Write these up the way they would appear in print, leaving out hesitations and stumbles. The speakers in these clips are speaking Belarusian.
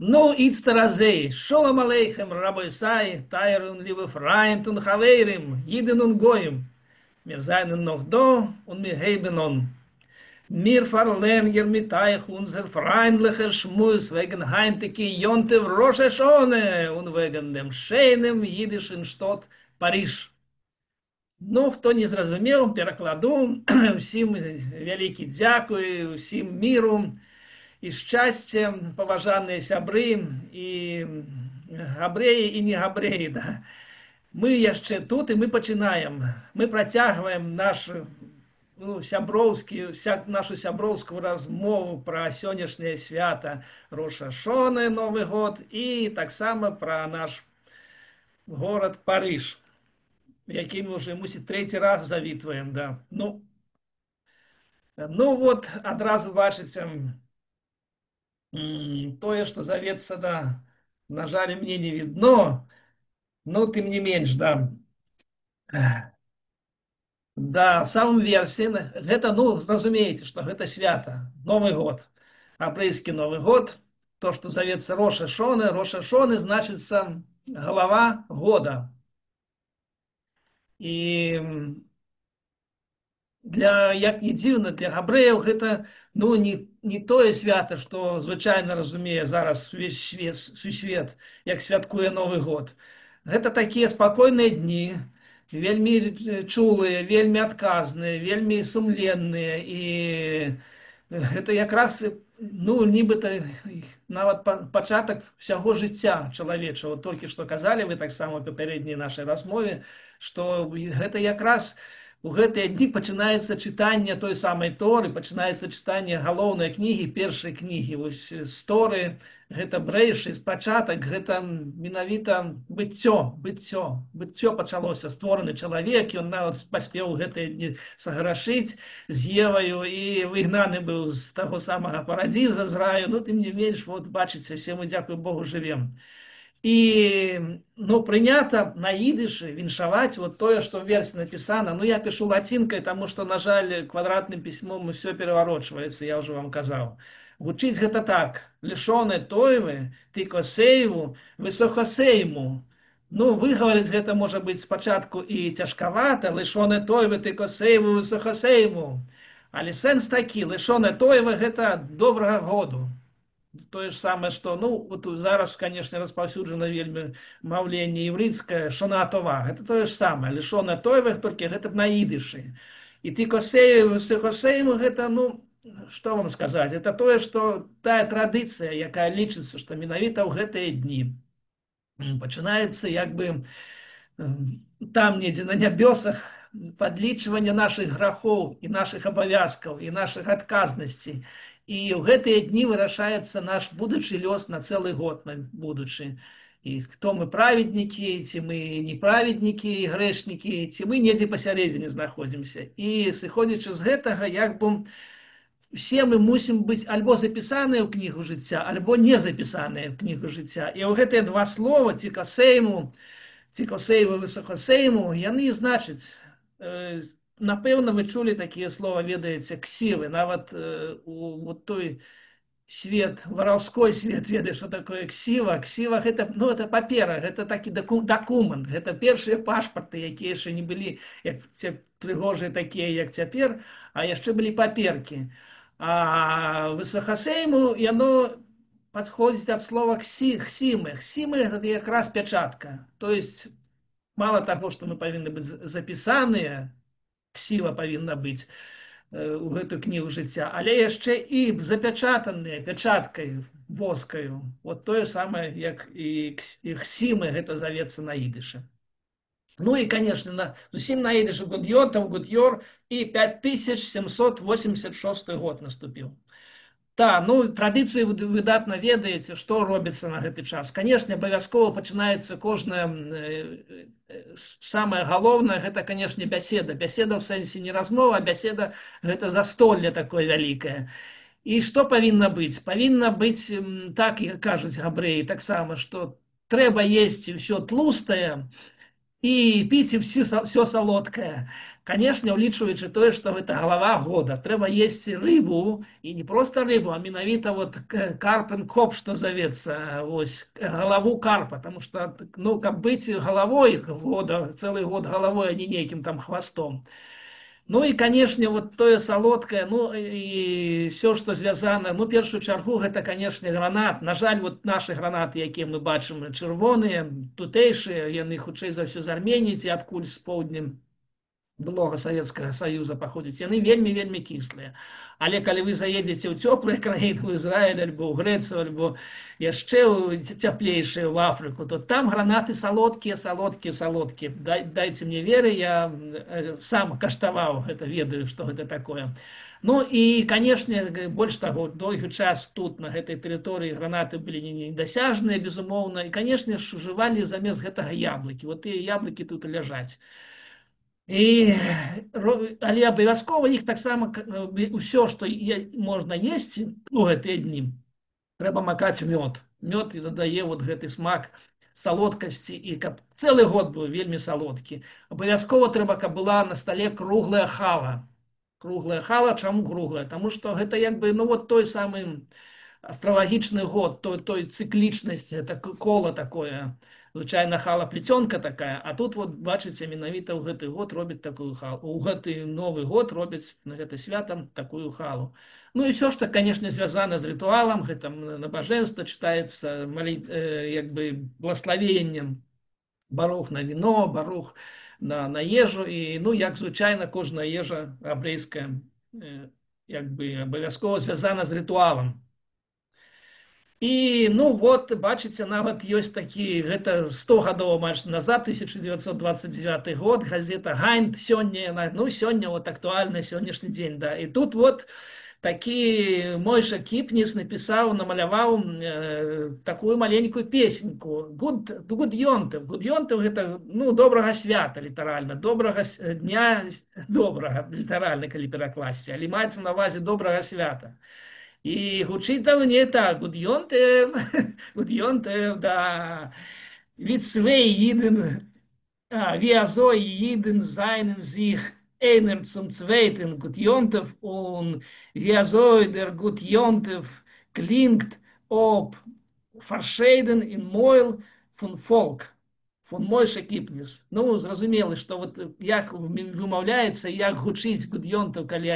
Ну, ицтаразей, шолом алейхем, рабой сай, тайрун ливы фрайнт und хавейрим, jiden und goyim. Wir seien noch da und wir heben on. Wir verlängern mit euch unser freundlicher Schmuss wegen heintige Jonte Rosh Hashanah und wegen dem schönen jüdischen Stadt Париж. Ну, хто не зразумів, перекладу. Всім велике дякую, всім миру і щастя, поважані сябри, і габреї, і не габреї. Да. Ми ще тут, і ми починаємо. Ми протягуємо нашу сяброўскую размову про сённяшняе свята Роша Шоны, Новый год, і таксама про наш город Париж, який ми вже, мусить, третій раз завітваем. Да. Ну вот, адразу бачыце, тое, што завецца, да, на жаль, мне не видно, но тым не менш, да. Да, самым версе, гэта, ну, зразумееце, што гэта свята, Новы год, апрэйскі Новы год, то, што завецца Роша Шоны, значыцца галава года. І для, як не дзіўна, для габрэяў гэта, ну, не тое свята, што звычайна разумее зараз увесь сусвет, як святкуе Новы год. Гэта такія спакойныя дні, вельмі чулыя, вельмі адказныя, вельмі сумленныя, і гэта якраз, ну, нібыта нават пачатак усяго жыцця чалавечага. Толькі што казалі вы таксама ў папярэдняй нашай размове, што гэта якраз у гэтыя дні пачынаецца чытанне той самай Торы, пачынаецца чытанне галоўнай кнігі, першай кнігі. Вось з Торы гэта брэйшы, пачатак, гэта менавіта быццё пачалося. Створаны чалавек, ён нават паспеў гэтыя дні саграшыць з Еваю і выгнаны быў з таго самага парадзіза, з раю. Ну, тым не менш, вот, бачыце, все мы, дзякуй Богу, жывем. І, ну, прынята на ідышы віншаваць вот тое, што ў версе напісана. Ну, я пишу лацінкай, таму што, на жаль, квадратным пісьмом усё пераварочваецца, я ўжо вам казаў. Гучыць гэта так: лішоны тойвы, тыкосейву, высохосейму. Ну, выгаварыць гэта можа быць спачатку і цяжкавата: лішоны тойвы, тыкосейву, высохосейму. Але сэнс такі: лішоны тойвы — гэта добрага году. Тое ж самае, што, ну, вот зараз, конечно, распаўсюджана вельмі маўленне іўрыцкае «шона това». Гэта тое ж самае, лішона тойвых, толькі гэта на ідышы. І тыкосею, сыхосею — гэта, ну, што вам сказаць, это тое, што тая традыцыя, якая лічыцца, што менавіта ў гэтыя дні пачынаецца, як бы, там недзе на нябёсах, падлічванне нашых грахоў і нашых абавязкаў і нашых адказнасцей. І ў гэтыя дні вырашаецца наш будучы лёс на цэлы год, на будучы. І хто мы, праведнікі, ці мы неправеднікі, грэшнікі, ці мы недзе пасярэдзіне знаходзімся. І сыходзячы з гэтага, як бы, все мы мусім быць альбо запісаныя ў кнігу жыцця, альбо не запісаныя ў кнігу жыцця. І ў гэтыя два слова «тикосейму», «тикосейву», «высохосейму» яны значаць, напэўна, вы чулі такія слова, ведаеце, ксівы. Нават у вот той свет, вараўской свет ведае, што такое ксіва. Ксіва — гэта, ну, это папера, гэта такі дакумент, гэта першыя пашпарты, якія яшчэ не былі як прыгожыя такія, як цяпер, а яшчэ былі паперкі. А высохосейму яно падходзіць ад слова хсімы. Хсімы — гэта якраз пячатка. То есть мало таго, што мы павінны быць запісаныя, ксіва павінна быць у гэтую кнігу жыцця, але яшчэ і запячатаныя пячаткай воскаю. Вот тое самае, як і хсімы, гэта завецца на ідышы. Ну і, конечно, зусім на ідышы Гудйор, і 5786 год наступіў. Да, ну, традыцыю выдатна ведаеце, што робіцца на гэты час. Канешне, абавязкова пачынаецца кожнае, самае галоўнае — гэта, канешне, бяседа. Бяседа ў сэнсе не размова, а бяседа — гэта застолле такое вялікае. І што павінна быць? Павінна быць, так кажуць габрэі таксама, што трэба есці ўсё тлустае і піць ўсё салодкае. Конечно, улічваючы тое, што гэта галава года, трэба есці рыбу і не проста рыбу, а менавіта вот карпен коп, што завецца, вось галаву карпа, потому что ну каб быць галавой года, цэлы год галавой, а не нейкім там хвастом. Ну і канешне вот тое салодкае, ну і все што звязана, ну першую чаргу гэта канешне гранат. На жаль, вот нашы гранаты, якія мы бачым, чырвоныя, тутэйшыя, яны хутчэй за ўсё з Арменіі ці адкуль з поўднем былога Савецкага Саюза паходзяць, яны вельмі вельмі кіслыя. Але калі вы заедзеце ў цёплыя краіны, ў Ізраіль альбо ў Грэцыю, альбо яшчэ цяплейшыя ў Афрыку, то там гранаты салодкія, салодкія, салодкія. Дайце мне веры, я сам каштаваў гэта, ведаю, што гэта такое. Ну і, канешне, больш таго, доўгі час тут, на гэтай тэрыторыі, гранаты былі недасяжныя, безумоўна, і, канешне ж, ужывалі замест гэтага яблыкі. Вот тыя яблыкі тут і ляжаць. І, але абавязкова іх таксама ўсё, што можна есці у гэтыя дні, трэба макаць у мёд. Мёд і дадае вот гэты смак салодкасці, і каб цэлы год быў вельмі салодкі. Абавязкова трэба, каб была на стале круглая хала. Круглая хала, чаму круглая? Таму што гэта як бы, ну вот той самы астралагічны год, той цыклічнасць, это кола такое. Звычайна хала плетёнка такая, а тут вот бачыце, менавіта ў гэты год робяць такую халу. У гэты новы год робяць на гэта свята такую халу. Ну і ўсё, што, канешне, звязана з рытуалам, гэта набажэнства чытаецца як бы благословеннем, барух на віно, барух на ежу, і ну як звычайна кожная ежа габрэйская як бы абавязкова звязана з рытуалам. І ну вот бачыце, нават ёсць такі, гэта 100 гадоў амаль назад, 1929 год, газета Гайнд, сёння, ну сёння вот актуальна сённяшні дзень, да. І тут вот такі Мойша Кіпніс напісаў, намаляваў такую маленькую песеньку. Гуд Йонтев. Гуд Йонтев гэта, ну, добрага свята, літаральна, добрага дня, добрага, літаральна, калі перакласці, але маецца на ўвазе добрага свята. І гучыць там не так, Гуд Йонтев, Гуд Йонтев, да, від свей їден, wir so jeden seinen sich einer zum zweiten Gud Jontef und wie so der Gud Jontef klingt, ob verschieden in Meul von Volk, von Мойша Кіпніс. Ну, зразумела, што вот як вымаўляецца, як гучыць Гуд Йонтев, калі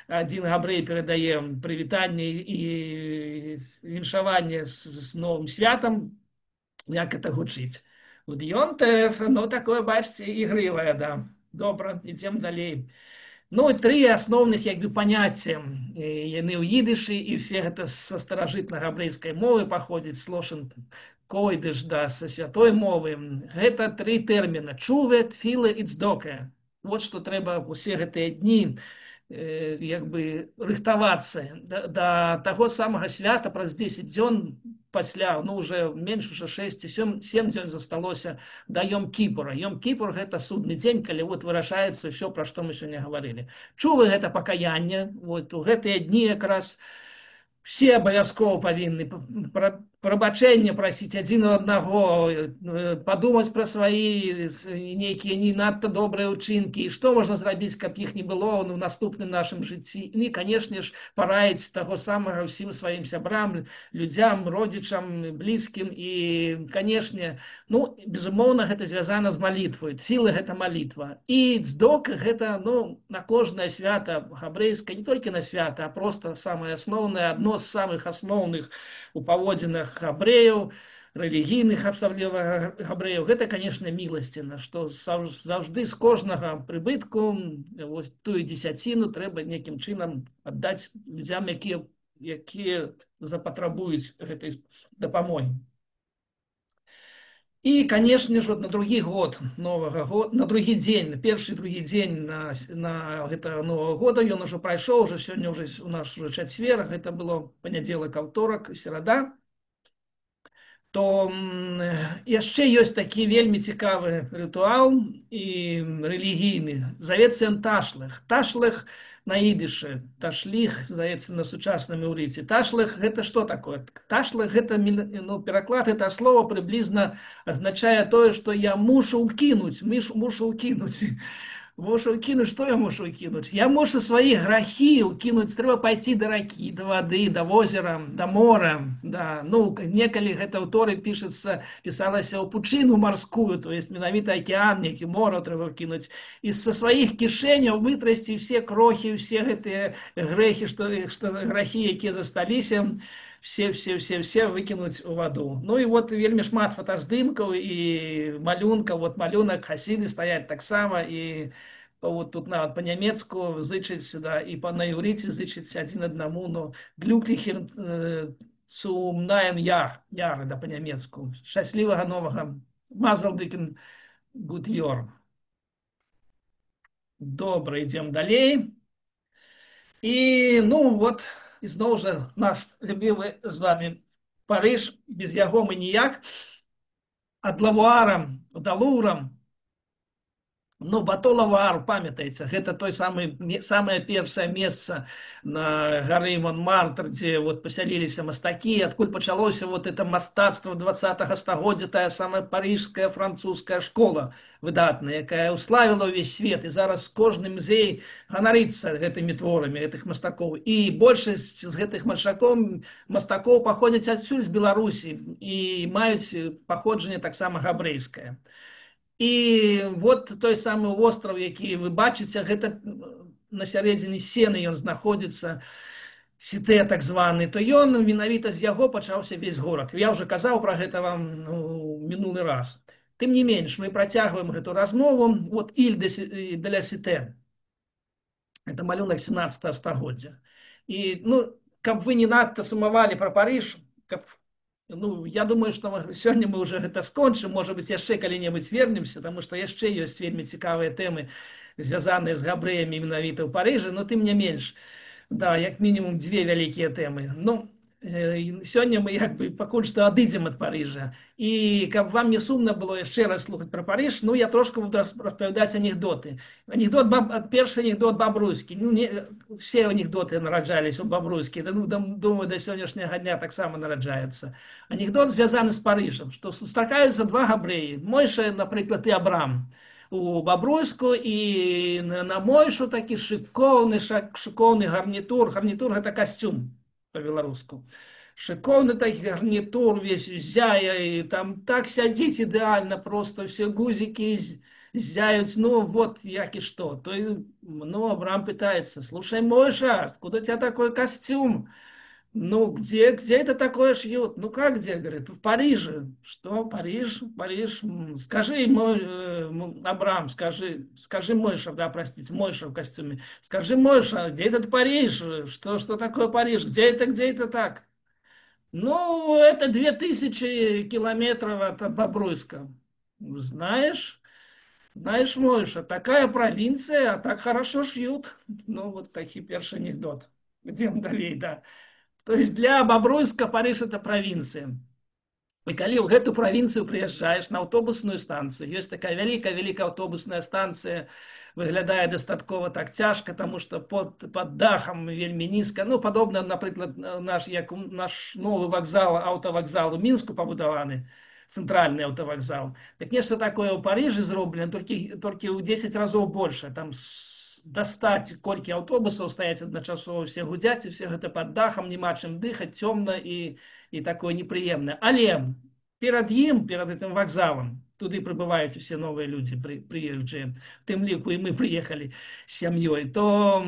один габрэй перадае прывітанне і віншаванне з новым святам, як это гучыць. Гуд Йонтев, ну, такое, бачыце, ігрывае, да. Добра, ідзем далей. Ну, тры асноўных, як бы, паняцця. Яны ў ідышы, і все гэта са старажытнай габрэйскай мовы паходзяць, слошен койдыш, да, са святой мовы. Гэта тры тэрміна: чуве, тфіле і цдоке. Вот што трэба усе гэтыя дні як бы рыхтавацца да таго самага свята праз 10 дзён пасля, ну уже менш уже 6-7 дзён засталося да Йом-Кіпура. Йом-Кіпур гэта судны дзень, калі вот вырашаецца ўсё, пра што мы сёння гаварылі. Чувы гэта пакаянне, вот у гэтыя дні якраз все абавязкова павінны прабачэнне прасіць адзін у аднаго, падумаць пра свае нейкія не надта добрыя ўчынкі, што можна зрабіць, каб іх не было ў наступным нашым жыцці. І, канешне ж, параіць таго самага ўсім сваім сябрам, людзям, родзічам, блізкім. І, канешне, ну, безумоўна, гэта звязана з малітвай. Тфілы — гэта малітва. І цдока — гэта, ну, на кожнае свята габрэйскае, не толькі на свята, а проста самае асноўнае, адно з самых асноўных у паводзінах габрэяў, рэлігійных асабліва габрэяў, гэта, канешне, міласціна, што заўжды з кожнага прыбытку вось тую дзесяціну трэба нейкім чынам аддаць людзям, якія запатрабуюць гэтай дапамогі. І, канешне ж, на другі год новага года, на другі дзень, на першы другі дзень на гэта новага года, ён ужо прайшоў, уже сёння уже у нас уже чацвер, гэта было панядзелак, аўторак, серада. То яшчэ ёсць такі вельмі цікавы рытуал і рэлігійны. Завецца ён ташлых. Ташлых на ідышы, ташліх, здаецца, на сучасным іўрыце. Ташлых — гэта што такое? Ташлых — гэта, ну, пераклад гэта слова прыблізна азначае тое, што я мушу ўкінуць. Мушу кинуть, что я мушу кинуть? Я мушу свои грехи кинуть, треба пойти до раки, до воды, до озера, до моря, да. Ну, некалі гэта ў Торы пішецца, пісалася ў пучыну марскую, то есть менавіта океан, некі мора трэба кинуть. І са сваіх кішэняў вытрасці все крохи, все гэтыя грэхі, што грахі, якія засталіся, все выкинуть у воду. Ну и вот вельмі шмат фотаздымкаў і малюнка, вот малюнак хасіды стаять таксама і вот тут на по-нямецку зычыць сюда і на іўрыце зычыць адзін аднаму, но глюклихер zum neuen Jahr, да по-нямецку. Шчаслівага новага Мазалдыкен Good Year. Добра, ідзем далей. І ну вот ізноў жа наш любімы з вами Парыж, без яго мы ніяк, ад Лавуара да Луўра. Ну, Бато Лавуар, памятаеце, гэта той самае першае месца на гары Монмартр, дзе вот пасяліліся мастакі, адкуль пачалося вот это мастацтва 20-го стагоддзя, тая самая парыжская французская школа выдатная, якая ўславіла ўвесь свет, і зараз кожны музей ганарыцца гэтымі творамі гэтых мастакоў. І большасць з гэтых мастакоў паходзяць адсюль з Беларусі і маюць паходжанне таксама габрэйскае. І вот той самы остраў, які вы бачыце, гэта на сярэдзіне сены ён знаходзіцца, Сітэ так званы, то ён менавіта з яго пачаўся весь горад. Я ўжо казаў пра гэта вам мінулы раз. Тым не менш, мы працягваем гэту размову. Вот Іль де ля Сітэ. Это малюнак 17 стагоддзя. І, ну, каб вы не надта сумавалі пра Парыж, каб ну, я думаю, што сёння мы уже гэта скончым, можа быць, яшчэ калі-небудзь вернемся, таму што яшчэ ёсць вельмі цікавыя тэмы, звязаныя з габрэямі менавіта ў Парыжы, но тым не менш, да, як мінімум дзве вялікія тэмы. Ну, сёння мы як бы пакуль што адыдзем ад Парыжа. І каб вам не сумна было яшчэ раз слухаць пра Парыж, ну, я трошку буду распавядаць анекдоты. Першы анекдот бабруйскі. Ну, все анекдоты нараджаліся ў бабруйскі. Ну, думаю, да сённяшняга дня таксама нараджаецца. Анекдот звязаны з Парыжам, што сустракаюцца два габрэі. Мойша, напрыклад, і Абрам у бабруйску, і на Мойшу такі шыкоўны гарнітур. Гарнітур гэта касцюм по-беларуску. Шыкоўны такі гарнітур весь зяе, і там так сядзіць ідэальна, просто все гузики зяюць, ну вот як і што. То, ну, Абрам пытается: слушай, Мойша, откуда у тебя такой костюм? Ну, где это такое шьют? Ну, как где? Говорит, в Париже. Что, Париж? Париж? Скажи, Абрам, скажи Мойша, да, простите, Мойша в костюме. Скажи, Мойша, где этот Париж? Что такое Париж? Где это так? Ну, это 2000 километров от Бобруйска. Знаешь, Мойша, такая провинция, а так хорошо шьют. Ну, вот такие первый анекдот. Идем далее, да. То есть для Бобруйска Париж это провинция. І калі ў гэту правінцыю прыязджаеш на аўтобусную станцыю, ёсць такая вялікая аўтобусная станцыя, выглядае дастаткова так цяжка, таму што под дахам вельмі нізка. Ну, падобна, напрыклад, наш новы вакзал, аўтавакзал у Мінску пабудаваны, цэнтральны аўтавакзал. Так нешта такое ў Парыжы зроблена, толькі ў 10 разоў больше. Там дастаць колькі аўтобусаў стаяць адначасова, все гудзяць, і все гэта пад дахам, няма чым дыхаць, цёмна і такое непрыемнае. Але перад гэтым вакзалам, туды прыбываюць усе новыя людзі прыезджыя, у тым ліку і мы прыехалі з сям'ёй, то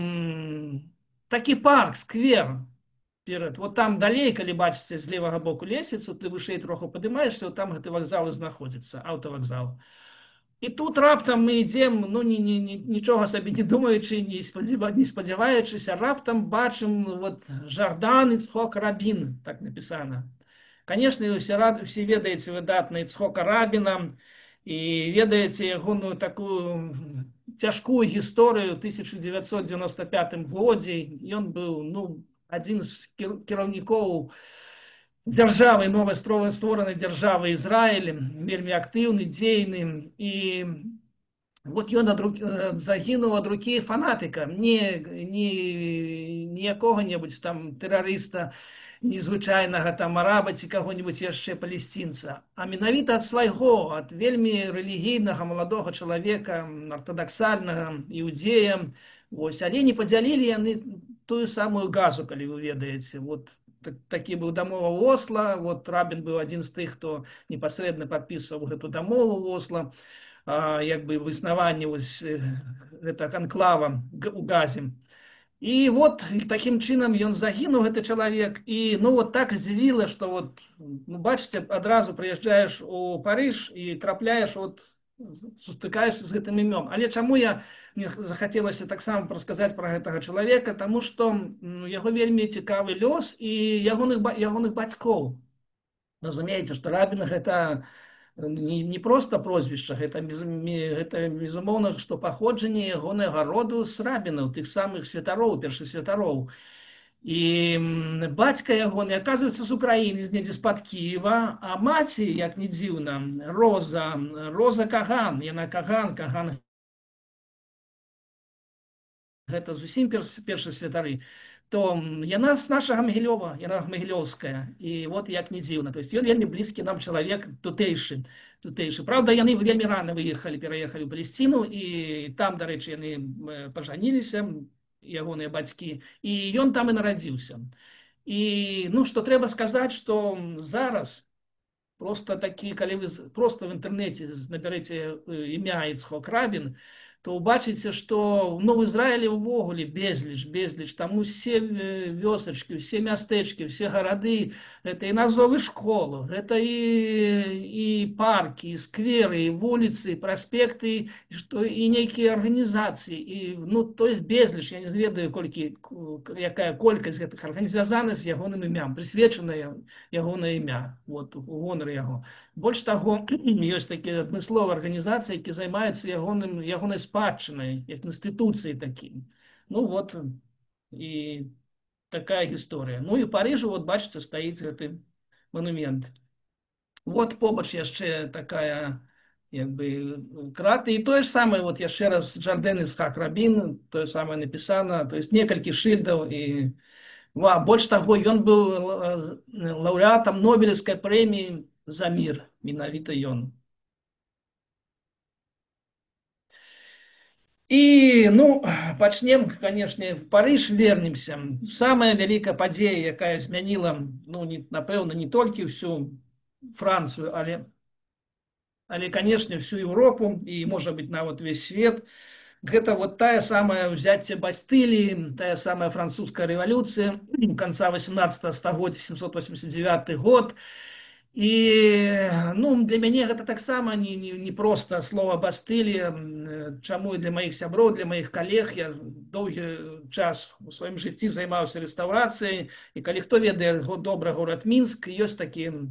такі парк, сквер перад. Вот там далей, калі бачыце з левага боку лесвіцу, ты вышэй троху падымаешся, вот там гэты вакзал і знаходзіцца, аўтавакзал. І тут раптам мы ідзем, ну, нічога сабе не думаючы, не спадзяваючыся, раптам бачым вот Жордан Ицхок Рабін, так напісана. Конечно, все ведаеце выдатна Ицхока Рабіна і ведаеце ягоную такую цяжкую гісторыю. 1995 годзе ён быў, ну, адзін з кіраўнікоў дзяржавы, новай створанай дзяржавы Ізраіль, вельмі актыўны, дзейны. І вот ён загінуў ад рукі фанатыка, не якога-небудзь там тэрарыста, незвычайнага там араба ці каго-нибудь яшчэ палесцінца, а менавіта ад свайго, ад вельмі рэлігійнага маладога чалавека, артадаксальнага іудзея. Вось, але не падзялілі яны тую самую газу, калі вы ведаеце. Вот такі быў дамова Осла, вот Рабін быў адзін з тых, хто непасрэдна падпісваў гэту дамову Осла, як бы выснаванне гэта канклава у газе. І вот таким чынам ён загінуў гэты чалавек, і ну вот так здзівіла, што вот, ну, бачыце, адразу прыязджаеш у Парыж і трапляеш, вот сустыкаешся з гэтым імём. Але чаму мне захацелася таксама расказаць пра гэтага чалавека, таму што яго вельмі цікавы лёс і ягоных бацькоў. Разумееце, што Рабін гэта не просто прозвішча, гэта безумоўна, што паходжанне ягонага роду з рабінаў, тых самых святароў, першых святароў. І бацька ягоны, аказваецца, з Украіны, недзе з-пад Кіева, а маці, як не дзіўна, Роза Каган, яна Каган гэта зусім першыя святары, то яна з нашага Магілёва, яна магілёўская. І вот як не дзіўна. То есть ён вельмі блізкі нам чалавек тутэйшы. Праўда, яны вельмі рана пераехалі ў Палесціну, і там, дарэчы, яны пажаніліся, ягоныя бацькі, і ён там і нарадзіўся. І, ну, што трэба сказаць, што зараз просто такі, калі вы просто в інтэрнэце набярэце імя Іцхок Рабін, то убачыце, што в Ізраілі ўвогуле безліч, там усе вёсачкі, усе мястэчкі, усе гарады, гэта і назовы школ, гэта і паркі, і скверы, і вуліцы, і праспекты, і нейкія арганізацыі, і, ну, то есть безліч, я не ведаю, якая колькасць гэтых арганізацый звязана з ягоным імям, прысвечанае ягонае імя, вот, у гонар яго. Больш таго, ёсць такія адмысловыя арганізацыі, які займаюцца ягонай спадчынай, як інстытуцыі такім. Ну вот, і такая гісторыя. Ну і ў Парыжу, вот бачыце, стаіць гэты манумент. Вот побач яшчэ такая, як бы, крата. І тое ж самае, вот яшчэ раз, Джардэн Іцхак Рабін, тое самае напісана, то есть некалькі шыльдаў, і больш таго, ён быў лаўрэатам Нобелеўскай прэміі за мир, менавіта ён. І, ну, пачнем, канешне, в Парыж вернемся. Самая вялікая падзея, якая змяніла, ну, напэўна, не толькі всю Францыю, але, канешне, всю Еўропу і, можа быць, нават весь свет, гэта вот тая самая ўзяцце Бастыліі, тая самая французская рэвалюцыя конца 18 стагоддзя, 789 год. І, ну, для мяне гэта таксама не проста слова Бастылія, чаму і для маіх сяброў, для маіх калег. Я доўгі час у сваім жыцці займаўся рэстаўрацыяй, і калі хто ведае добра горад Мінск, ёсць такі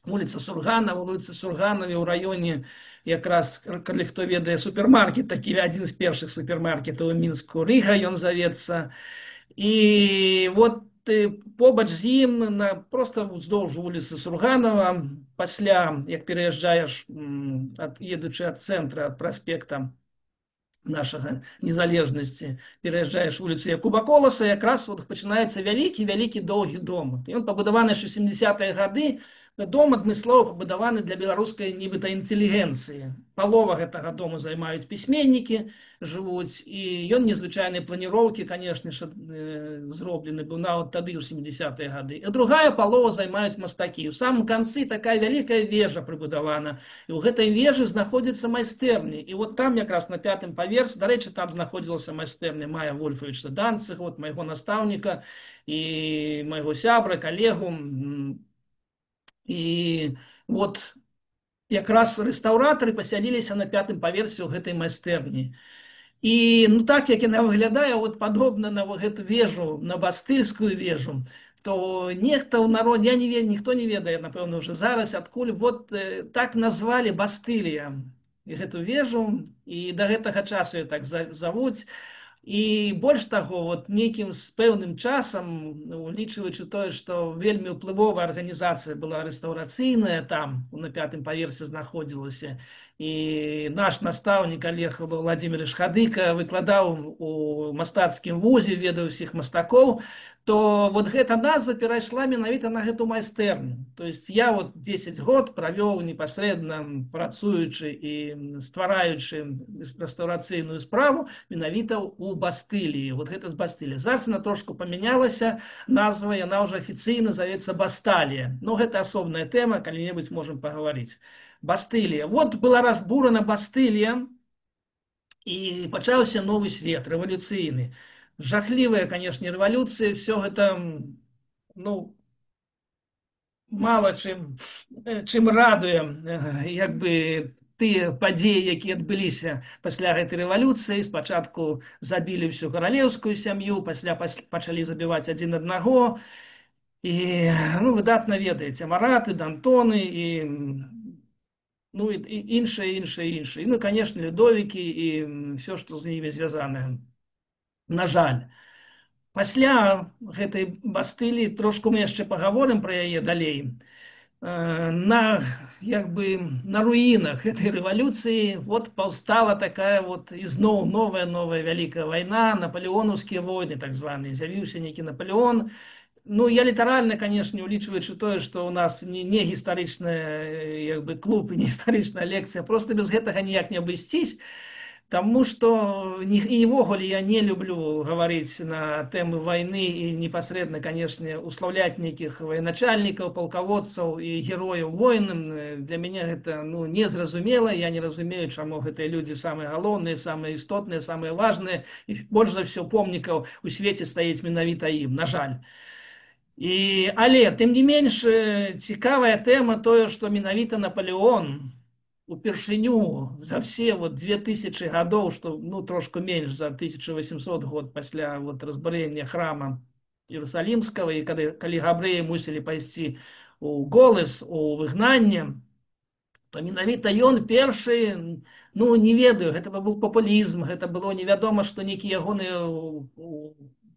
вуліца Сурганава ў раёне, якраз, калі хто ведае, супермаркет, такі адзін з першых супермаркетаў у Мінску, Рыга ён завецца. І вот побач з ім, просто уздоўж вуліцы Сурганава, пасля, як пераязджаеш, едучы ад цэнтра, ад праспекта нашага незалежнасці, пераязджаеш вуліцу Якуба Коласа, якраз вот пачынаецца вялікі доўгі дом. Ён пабудаваны 60-е гады, дом адмыслова пабудаваны для беларускай нібыта інтэлігенцыі. Палова гэтага дому займаюць пісьменнікі, жывуць, і ён незвычайнай планіроўкі, канешне, зроблены быў нават тады ў 70-е гады. І другая палова займаюць мастакі. У самым канцы такая вялікая вежа прыбудавана, і ў гэтай вежы знаходзіцца майстэрні. І вот там якраз на 5-м паверсе, дарэчы, там знаходзілася майстэрня Мая Вольфавіча Данцыга, вот майго настаўніка і майго сябра, калегу. І вот якраз рэстаўратары пасяліліся на 5-м паверсе ў гэтай майстэрні. І, ну, так, як яна выглядае, вот падобна на гэту вежу, на Бастыльскую вежу, то нехта ў народе, ніхто не ведае, напэўна, уже зараз, адкуль вот так назвалі Бастылія гэту вежу, і да гэтага часу яе так завуць. І больш таго, вот нейкім з пэўным часам, улічваючы тое, што вельмі ўплывовая арганізацыя была рэстаўрацыйная там на пятым паверсе знаходзілася, і наш настаўнік Олег Владимирович Хадыка выкладаў у мастацкім вузе, ведаў усіх мастакоў, то вот гэта назва перайшла менавіта на гэту майстэрню. То есть я вот 10 год правёў непасрэдна працуючы і ствараючы рэстаўрацыйную справу менавіта у Бастыліі. Вот гэта з Бастылія. Зараз яна трошку памянялася, назва яна ўжо афіцыйна завецца Басталія. Ну гэта асобная тэма, калі-небудзь можам пагаварыць. Бастылія. Вот была разбурана Бастылія, і пачаўся новы свет, рэвалюцыйны. Жахлівая, канешне, рэвалюцыя, все гэта, ну, мала чым радуе, як бы тыя падзеі, якія адбыліся пасля гэтай рэвалюцыі. Спачатку забілі ўсю каралеўскую сям'ю, пасля пачалі забіваць адзін аднаго. І ну, выдатна ведаеце, мараты, дантоны і ну, і іншае, іншае, іншае. І, ну, канешне, людовікі і все, што з імі звязанае. На жаль. Пасля гэтай Бастыліі трошку мы яшчэ пагаворым пра яе далей. На, як бы, на руінах гэтай рэвалюцыі вот паўстала такая вот ізноў новая вялікая вайна, напалеонаўскія войны так званыя. З'явіўся нейкі Наполеон. Ну, я літаральна, канешне, улічваючы тое, што ў нас не гістарычная, як бы, клуб і не гістарычная лекцыя, просто без гэтага ніяк не абысцісь. Таму што і ўвогуле я не люблю гаварыць на тэмы вайны і непасрэдна, канешне, услаўляць нейкіх военачальнікаў, палкаводцаў і герояў войн. Для мяне гэта, ну, незразумела. Я не разумею, чаму гэтыя людзі самыя галоўныя, самыя істотныя, самыя важныя. І больш за ўсё помнікаў у свеце стаіць менавіта ім, на жаль. Але тым не менш цікавая тэма тое, што менавіта Наполеон упершыню за все вот 2000 гадоў, што ну трошку менш за 1800 год пасля вот разбурэння храма Иерусалимского, і калі габрэі мусілі пайсці у голас, у выгнанне, то менавіта ён першы, ну не ведаю, гэта быў папулізм, гэта было невядома, што нейкія ягоныя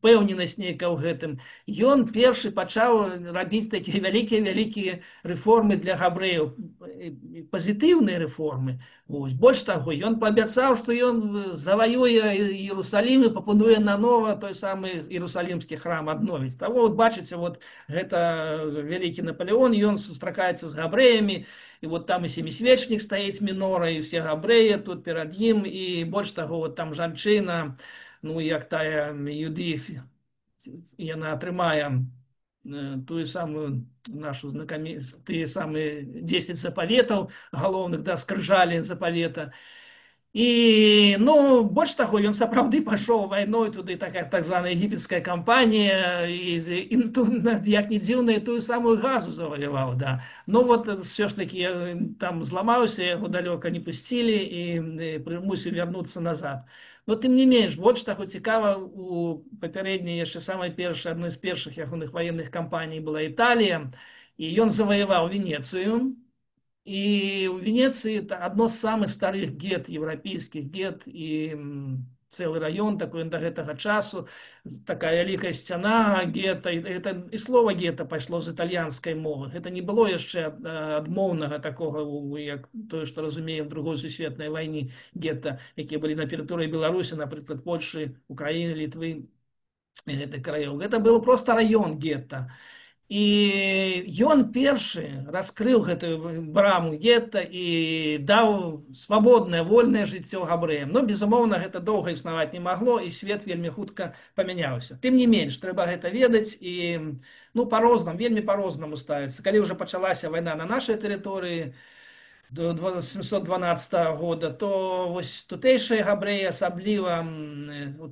пэўненасць нейкая ў гэтым. Ён першы пачаў рабіць такія вялікія рэформы для габрэяў, пазітыўныя рэформы. Больш таго, ён паабяцаў, што ён заваюе Іерусалім і папануе нанова той самы Іерусалімскі храм адновіць. Таго, бачыце, вот гэта вялікі Наполеон, ён сустракаецца з габрэямі, і вот там і семісвечнік стаіць мінора, і ўсе габрэі тут перад ім, і больш таго, вот там жанчына, ну, як тая Юдыф, яна атрымае тую самую нашу тыя самыя 10 запаветаў галоўных, да, скрыжалі запавета. І, ну, больш таго, ён сапраўды пашоў вайной туды, такая так званая егіпецкая кампанія, і як не дзіўна, тую самую Газу заваяваў, да. Ну, вот, все ж таки, там зламаўся, яго далёка не пусцілі і прымусіў вярнуцца назад. Но тым не менш, больш таго цікава, у папярэдняй яшчэ самай першай, адной з першых ягоных ваенных кампаній была Італія, і ён заваяваў Венецыю. І ў Венецыі адно з самых старых гет, еўрапейскіх гет, і цэлы раён такой да гэтага часу, такая вялікая сцяна гета, і слова гета пайшло з італьянскай мовы. Гэта не было яшчэ адмоўнага такога, як тое, што разумеем, другой сусветнай вайны гета, якія былі на тэрыторыі Беларусі, напрыклад, Польшы, Украіны, Літвы, гэтых краёў. Гэта был проста раён гета. І ён першы раскрыў гэтую браму гета і даў свабоднае, вольнае жыццё габрэям. Ну, безумоўна, гэта доўга існаваць не магло, і свет вельмі хутка памяняўся. Тым не менш, трэба гэта ведаць, і ну, па-рознаму, вельмі па-рознаму ставіцца. Калі ўжо пачалася вайна на нашай тэрыторыі до 712 года, то вось тутэйшыя габрэі, асабліва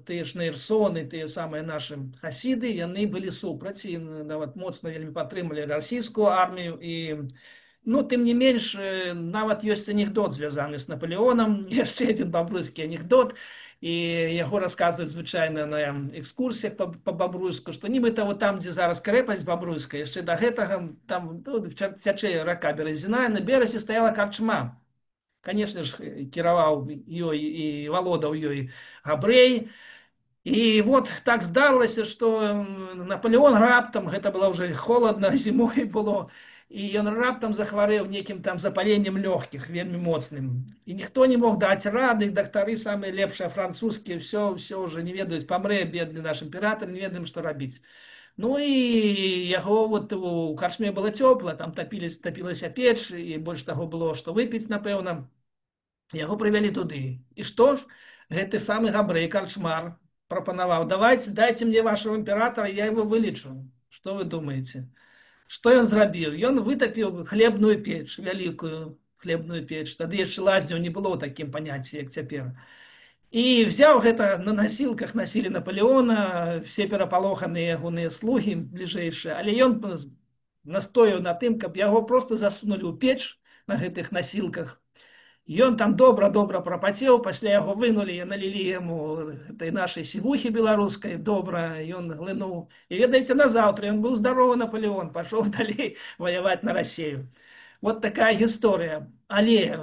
тыя ж наірсоны, тыя самыя нашы хасіды, яны былі супраць, і нават моцна вельмі падтрымалі расійскую армію. І, ну, тым не менш, нават ёсць анекдот звязаны з Наполеонам, яшчэ адзін бабруйскі анекдот, і яго расказваюць звычайна на экскурсіях па Бабруйску, што нібыта вот там, дзе зараз крэпасць Бабруйская, яшчэ да гэтага там цячэ рака Березіна, на беразе стаяла карчма. Канешне ж, кіраваў ёй і валодаў ёй габрэй. І вот так здалася, што Наполеон раптам, гэта было ўжо холодна, зімой было, і ён раптам захварэў нейкім там запаленнем лёгкіх, вельмі моцным. І ніхто не мог даць рады, дактары самыя лепшыя французскія, все ўжо не ведаюць, памрэ бедны наш імператор, не ведаем, што рабіць. Ну і яго вот у карчме было цёпла, там тапілася печ, і больш таго было, што выпіць, напэўна. Яго прывялі туды. І што ж? Гэты самы габрэй, карчмар, прапанаваў: давайте, дайте мне вашего імператора, я его вылечу. Что вы думаете? Что ён зрабіў? Ён вытапіў хлебную печ, вялікую хлебную печ. Тады яшчэ лазняў не было ў такім паняцці, як цяпер. І взяў гэта, на насілках насілі Наполеона, все перапалоханыя ягоныя слугі бліжэйшыя, але ён настояў на тым, каб яго просто засунулі ў печ на гэтых насілках. Ён там добра прапацеў, пасля яго вынулі, налілі яму этой нашай сівухі беларускай, добра, ён глынуў. І ведаеце, назаўтра ён быў здаровы Наполеон, пашоў далей ваяваць на Расею. Вот такая гісторыя. Але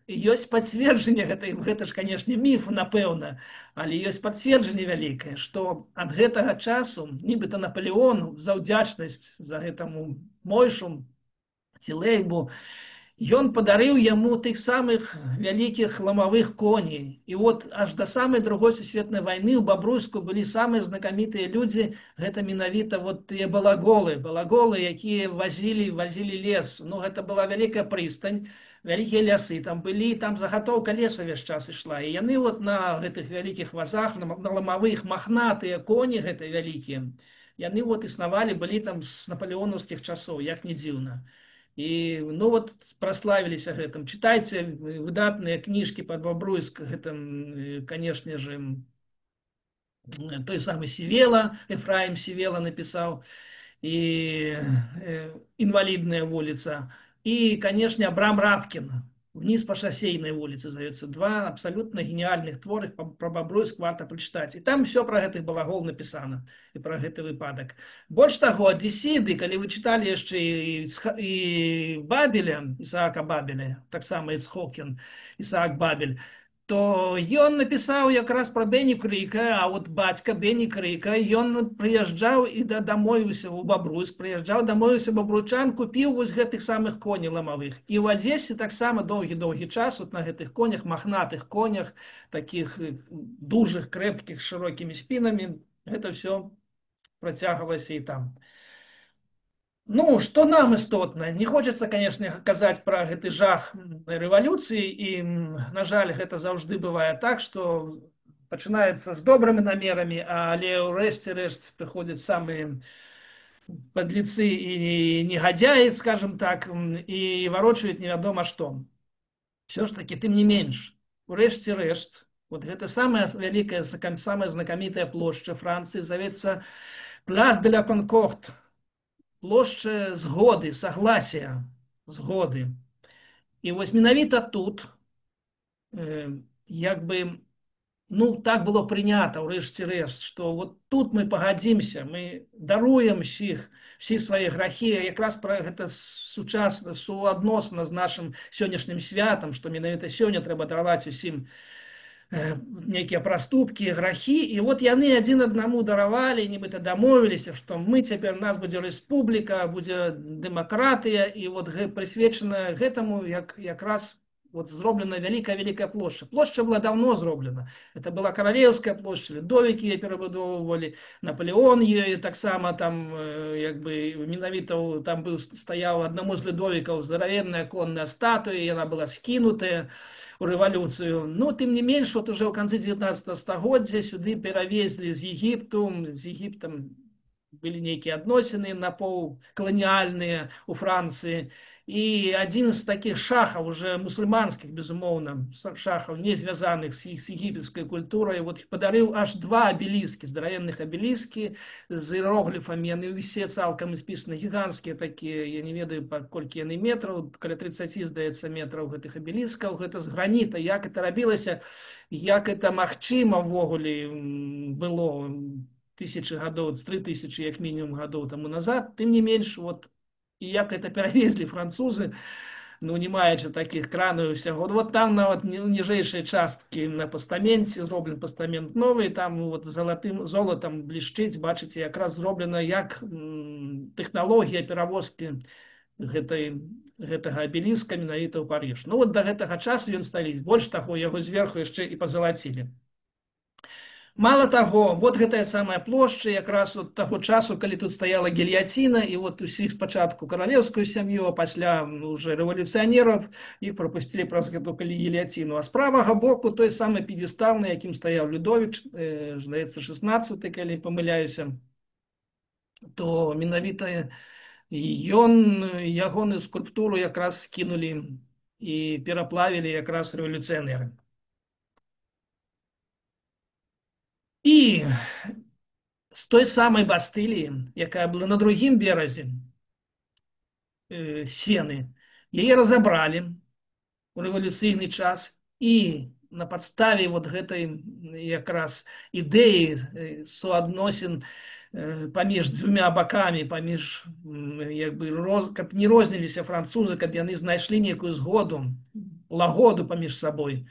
ёсць пацверджанне, гэта ж, канешне, міф, напэўна, але ёсць пацверджанне вялікае, што ад гэтага часу нібыта Наполеон за ўдзячнасць за гэтаму Мойшу ці Лейбу, ён падарыў яму тых самых вялікіх ламавых коней. І вот аж да самай другой сусветнай вайны ў Бабруйску былі самыя знакамітыя людзі, гэта менавіта вот тыя балаголы, якія вазілі лес. Ну, гэта была вялікая прыстань, вялікія лясы там былі, там загатоўка леса весь час ішла. І яны вот на гэтых вялікіх вазах, на ламавых, махнатыя коні гэтыя вялікія, яны вот існавалі, былі там з напалеонаўскіх часоў, як не дзіўна. І ну вот праславіліся гэтым. Чытайце выдатныя кніжкі пад Бабруйск, гэта, канешне же, той самы Сівела, Ефраім Сівела напісаў, і «Інвалідная вуліца», і, канешне, Абрам Рабкін «Вниз по шоссейной улице» зовется. Два абсолютно гениальных творы про Бобруйск варта прочитать. И там все про гэтых балагол написано, и про гэты выпадок. Больше того, Одессиды, коли вы читали еще и Бабеля, Исаака Бабеля, так само Ицхокин, Исаак Бабель, то ён напісаў якраз пра Бені Крыка, а вот бацька Бені Крыка, ён прыязджаў і дамовіўся ў Бабруйск, прыязджаў, дамовіўся бабруйчан, купіў вось гэтых самых коней ламавых. І ў Адзесе таксама доўгі час вот на гэтых конях, махнатых конях, таких дужых, крэпкіх, з шырокімі спінамі, гэта все працягвалася і там. Ну, что нам істотна? Не хочется, конечно, казаць пра гэты жах рэвалюцыі, і, на жаль, гэта заўжды бывае так, што пачынаецца з добрымі намерамі, але ў рэшце рэшт прыходзяць самыя падліцы і негадзяі, скажем так, і варочаюць невядома што. Все ж таки, тым не менш, у рэшце рэшт, вот гэта самая вялікая, самая знакамітая плошча Францыі завецца Place de la Concorde, плошча згоды, согласия, згоды. І вось менавіта тут, як бы, ну, так было прынята ў рэшце рэшт, што вот тут мы пагадзімся, мы даруем ўсіх свае грахі, якраз пра гэта сучасна, суадносна з нашым сённяшнім святам, што менавіта сёння трэба дараваць усім некія праступкі, грахі, і вот яны адзін аднаму даравалі, нібыта дамовіліся, што мы цяпер, у нас будзе рэспубліка, будзе дэмакратыя, і вот прысвечана гэтаму якраз вот зроблена вялікая плошча. Плошча была давно зроблена. Это была Каралеўская плошча, Людовік яе перабудоўвалі, Наполеон ёй таксама там, як бы, менавіта там стаяў аднаму з Людовікаў здаравенная конная статуя, яна была скінутая у рэвалюцыю. Ну, тым не менш, вот уже ў канцы 19 стагоддзя сюды перавезлі з Егіптам былі нейкія адносіны напаўкаланіяльныя у Францыі. І адзін з такіх шахаў, уже мусульманскіх, безумоўна, шахаў, не звязаных з егіпецкай культурай, вот падарыў аж 2 абеліскі, здаравенных абеліскі з іерогліфамі, яны ўсе цалкам спісаны, гіганцкія такія, я не ведаю, колькі яны метраў, каля 30, здаецца, метраў гэтых абеліскаў, гэта з граніта, як это рабілася, як это магчыма ўвогуле было тысячы гадоў, 3000 як мінімум гадоў таму назад, тым не менш, вот, і як это перавезлі французы, ну не маючы таких кранаў і ўсяго. Вот там нават ніжэйшыя часткі на пастаменце зроблены пастамент новы, там вот залатым золатам блішчыць, бачыце, якраз зроблена як тэхналогія перавозкі гэтага абеліска менавіта ў Паріж. Ну вот да гэтага часу ён стаіць. Больш таго, яго зверху яшчэ і пазалацілі. Мало того, вот гэтая самая плошча якраз от таго часу, калі тут стаяла гільяціна, і вот усіх спачатку каралеўскую сям'ю, а пасля уже рэвалюцыянераў іх прапусцілі праз гэту калі гільяціну. А з правага боку той самы п'едэстал, на якім стаяў Людовік, здаецца, 16, калі памыляюся, то менавіта ягоную скульптуру якраз скінулі і пераплавілі якраз рэвалюцыянеры. І з той самай Бастыліі, якая была на другім беразе Сены, яе разабралі у рэвалюцыйны час, і на падставе вот гэтай якраз ідэі суадносін паміж дзвюма бакамі, паміж каб не розніліся французы, каб яны знайшлі нейкую згоду, лагоду паміж сабой,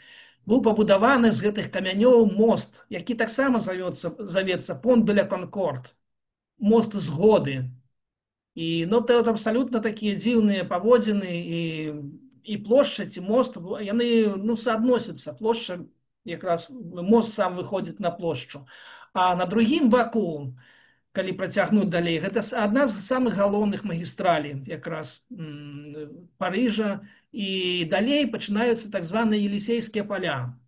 быў пабудаваны з гэтых камянёў мост, які таксама завецца Понт де ля Конкорд, мост згоды. І ну, тут абсалютна такія дзіўныя паводзіны і плошча ці мост, яны ну, суадносяцца. Плошча, якраз мост сам выходзіць на плошчу. А на другім баку, калі працягнуць далей, гэта адна з самых галоўных магістралей якраз Парыжа, і далей пачынаюцца так званыя Елісейскія паля.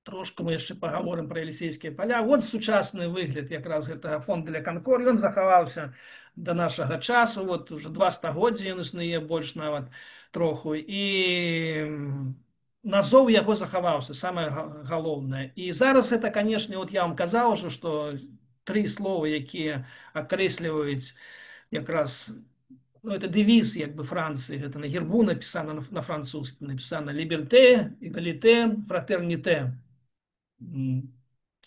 Трошку мы яшчэ пагаворым пра Елісейскія паля. Вот сучасны выгляд якраз гэтага Понт де ля Конкорд, ён захаваўся да нашага часу, вот уже 2 стагоддзі ён існуе, больш нават троху, і назоў яго захаваўся, самае галоўнае. І зараз это, канешне, вот я вам казаў уже, што 3 словы, якія акрэсліваюць якраз, ну, это девиз як бы Францыі, гэта на гербу напісана на французскім, напісана «Либерте, эгалите, фратерните».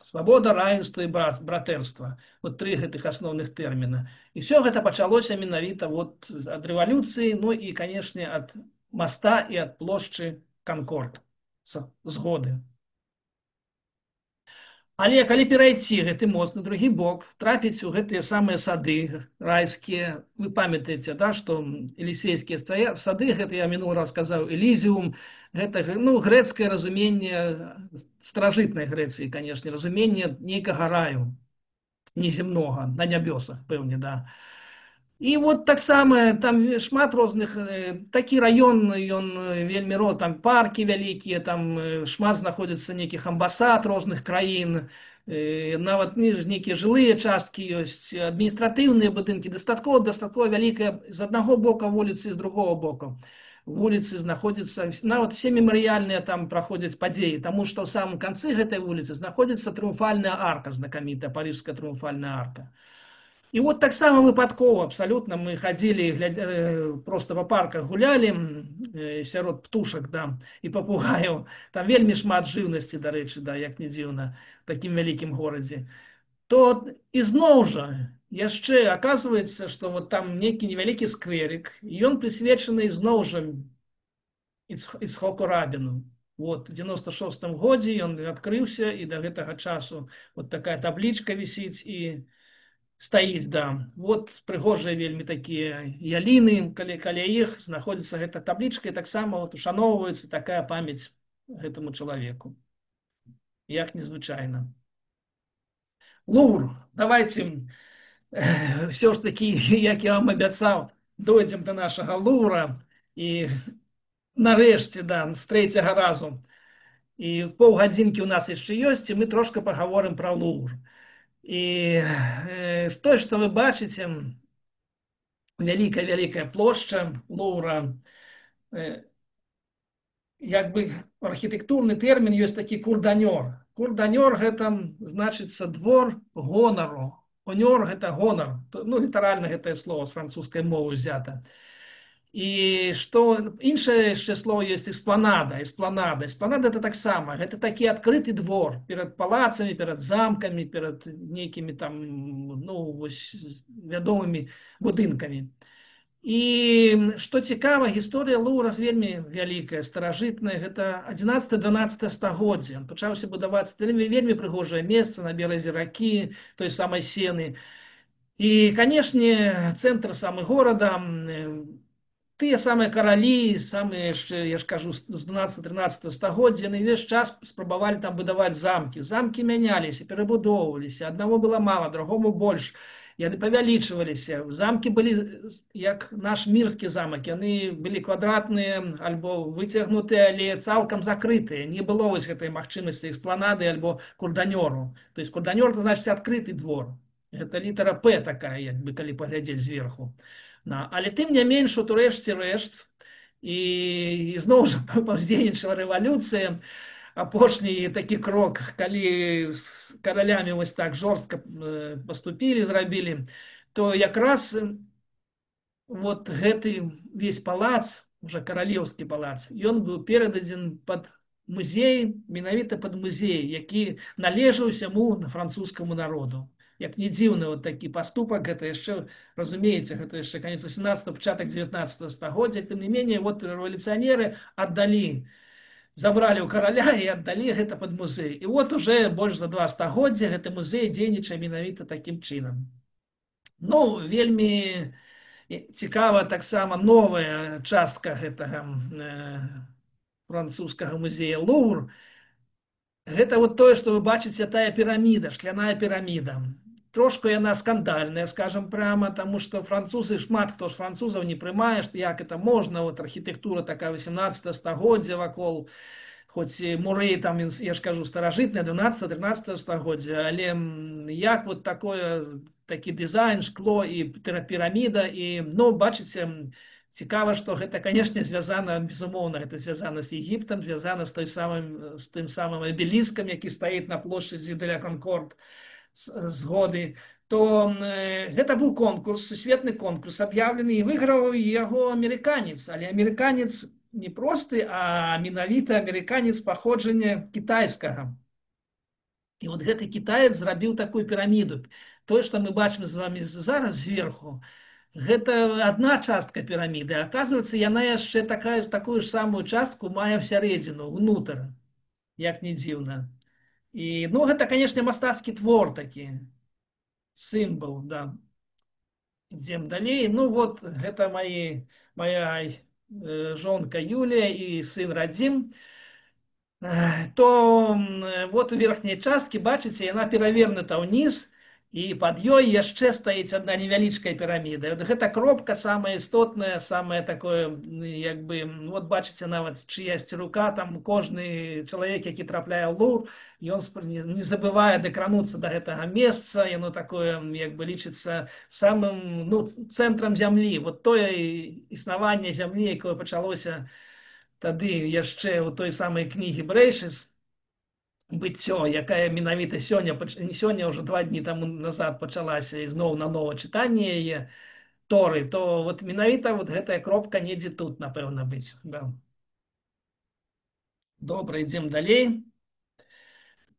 Свабода, равенства і братэрства. Вот 3 гэтых асноўных тэрміна. І все гэта пачалося менавіта вот ад рэвалюцыі, ну і, канешне, ад моста і ад плошчы Конкорд, згоды. Але калі перайсці гэты мост на другі бок, трапіць у гэтыя самыя сады райскія, вы памятаеце, да, што Елісейскія сады, гэта я мінулы раз сказаў, Элізіум, гэта ну, грэцкае разуменне, старажытнай Грэцыі, канешне, разуменне нейкага раю неземнога, на нябёсах, пэўне, да. І вот таксама там шмат розных, такі раён, ён вельмі там паркі вялікія, там шмат знаходзіцца нейкіх амбасад розных краін, нават нейкія жылыя часткі ёсць, адміністратыўныя будынкі, дастаткова вялікая з аднаго бока вуліцы, з другого бока вуліцы знаходзіцца, нават все мемарыяльныя там праходзяць падзеі, таму што ў самым канцы гэтай вуліцы знаходзіцца трыумфальная арка, знакамітая парыжская трыумфальная арка. І вот таксама выпадкова, абсалютна, мы хадзілі, просто па парках гулялі, сярод птушак, да, і папугаяў. Там вельмі шмат жыўнасці, дарэчы, да, як не дзіўна, такім вялікім горадзе. То ізноў жа, яшчэ аказваецца, што вот там нейкі невялікі скверик, і ён прысвечаны ізноў жа Іцхоку Рабіну. Вот, в 96-м годзе ён адкрыўся, і да гэтага часу вот такая таблічка вісіць, і стаіць, да. Вот прыгожыя вельмі такія яліны, каля іх знаходзіцца гэта таблічка, і таксама вот ушаноўваецца такая памяць гэтаму чалавеку. Як незвычайна. Лувр. Давайте все ж таки, як я вам абяцаў, дойдзем до нашага Лувра, і нарэшце, да, з 3-го разу. І паўгадзінкі у нас яшчэ ёсць, і мы трошка пагаворым пра Лувр. І то, што вы бачыце, вялікая плошча Лувра, як бы архітэктурны тэрмін ёсць такі курданёр. Курданёр гэта значыцца двор гонару. Онёр гэта гонар. Ну, літаральна гэтае слово з французскай мовы ўзята. І што іншае яшчэ слово ёсць эспланада. Эспланада это таксама, гэта такі адкрыты двор перад палацамі, перад замкамі, перад нейкімі там, ну, вось, вядомымі будынкамі. І што цікава, гісторыя Луўра вельмі вялікая, старажытная. Гэта 11-12 стагоддзе. Пачаўся будавацца вельмі, вельмі прыгожае месца на беразе ракі, той самай Сены. І, канешне, цэнтр самы горада, тыя самыя каралі, самыя яшчэ, я ж кажу, з 12-13 стагоддзя, яны ўвесь час спрабавалі там будаваць замкі. Замкі мяняліся, перабудоўваліся. Аднаму было мала, другому больш. Яны павялічваліся. Замкі былі, як наш мірскі замак, яны былі квадратныя альбо выцягнутыя, але цалкам закрытыя. Не было вось гэтай магчымасці экспланады альбо курданёру. То есть курданёр, это значит адкрыты двор. Гэта літара П такая, як бы, калі паглядзець зверху. Але тым не менш, у турэшце рэшт, і зноў жа паўдзейнічала рэвалюцыя, апошні такі крок, калі з каралямі вось так жорстка паступілі, зрабілі, то якраз вот гэты весь палац, уже каралеўскі палац, ён быў перададзен пад музей, менавіта пад музей, які належаў усяму французскаму народу. Як не дзіўны вот такі паступак, гэта яшчэ, разумееце, гэта яшчэ канец 18-го, пачатак 19-го стагоддзя, тым не менее, вот рэвалюцыянеры аддалі, забралі ў караля і аддалі гэта пад музей. І вот уже больш за 2 стагоддзя гэты музей дзейнічае менавіта такім чынам. Ну, вельмі цікава таксама новая частка гэтага французскага музея Луўр. Гэта вот тое, што вы бачыце, тая піраміда, шкляная піраміда. Трошку яна скандальная, скажем прямо, тому што французы, шмат хто ж французаў не прымае, што як это можна, вот архітэктура такая 18 стагоддзя вакол, хоць мурэй там, я ж кажу, старажытная, 12-13 стагоддзя, але як вот такі дызайн, шкло і піраміда, і, ну, бачыце, цікава, што гэта, канешне, звязана, безумоўна, гэта звязана з Егіптам, звязана з тым самым абеліскам, які стаіць на плошчадзі де ля Конкорд, згоды, то гэта быў конкурс, сусветны конкурс аб'яўлены, і выйграў яго амерыканец, але амерыканец не просты, а менавіта амерыканец паходжання кітайскага. І вот гэты кітаец зрабіў такую піраміду. Тое, што мы бачым з вами зараз зверху, гэта адна частка піраміды. Аказваецца, яна яшчэ такую ж самую частку мае ўсярэдзіну, ўнутр, як не дзіўна. І, ну, гэта, канешне, мастацкі твор такі, сімвал, да. Ідзем далей. Ну, вот, гэта моя жонка Юлія і сын Радзім. То вот у верхняй часткі, бачыце, яна перавернута ўніз, і пад ёй яшчэ стаіць адна невялічкая піраміда. Гэта кропка самая істотная, самае такое, як бы, вот бачыце, нават чыясьці рука, там кожны чалавек, які трапляе ў Луўр, ён не забывае дакрануцца да гэтага месца, яно такое, як бы, лічыцца самым, ну, цэнтрам зямлі. Вот тое існаванне зямлі, якое пачалося тады яшчэ ў той самай кнігі Брэйшыс, быццё, якая менавіта сёння, не сёння, ўжо 2 дні таму назад пачалася ізноў нанова чытанне яе Торы, то вот менавіта вот гэтая кропка недзе тут, напэўна, быць. Да. Добра, ідзем далей.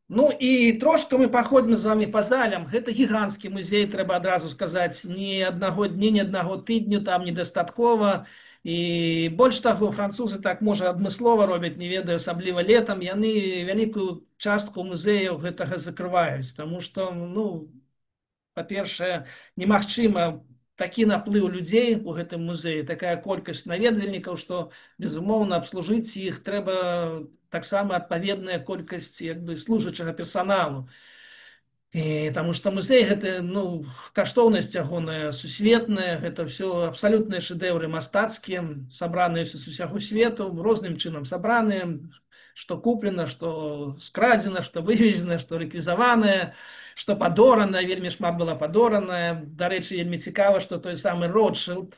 Ну і трошка мы паходзім з вами па залям. Гэта гіганцкі музей, трэба адразу сказаць, ні аднаго дня, ні аднаго тыдню там недастаткова. І больш таго, французы так, можа, адмыслова робяць, не ведаю, асабліва летам, яны вялікую частку музеяў гэтага закрываюць, таму што, ну, па-першае, немагчыма такі наплыў людзей у гэтым музеі, такая колькасць наведвальнікаў, што, безумоўна, абслужыць іх трэба таксама адпаведная колькасць, як бы, служачага персаналу. І таму што музей гэта, ну, каштоўнасць ягоная сусветная, гэта ўсё абсалютныя шэдэўры мастацкія, сабраныя з усяго свету, розным чынам сабраныя, што куплена, што скрадзена, што вывезена, што рэквізаваная, што падорана, вельмі шмат была падорана. Дарэчы, вельмі цікава, што той самы Ротшылд,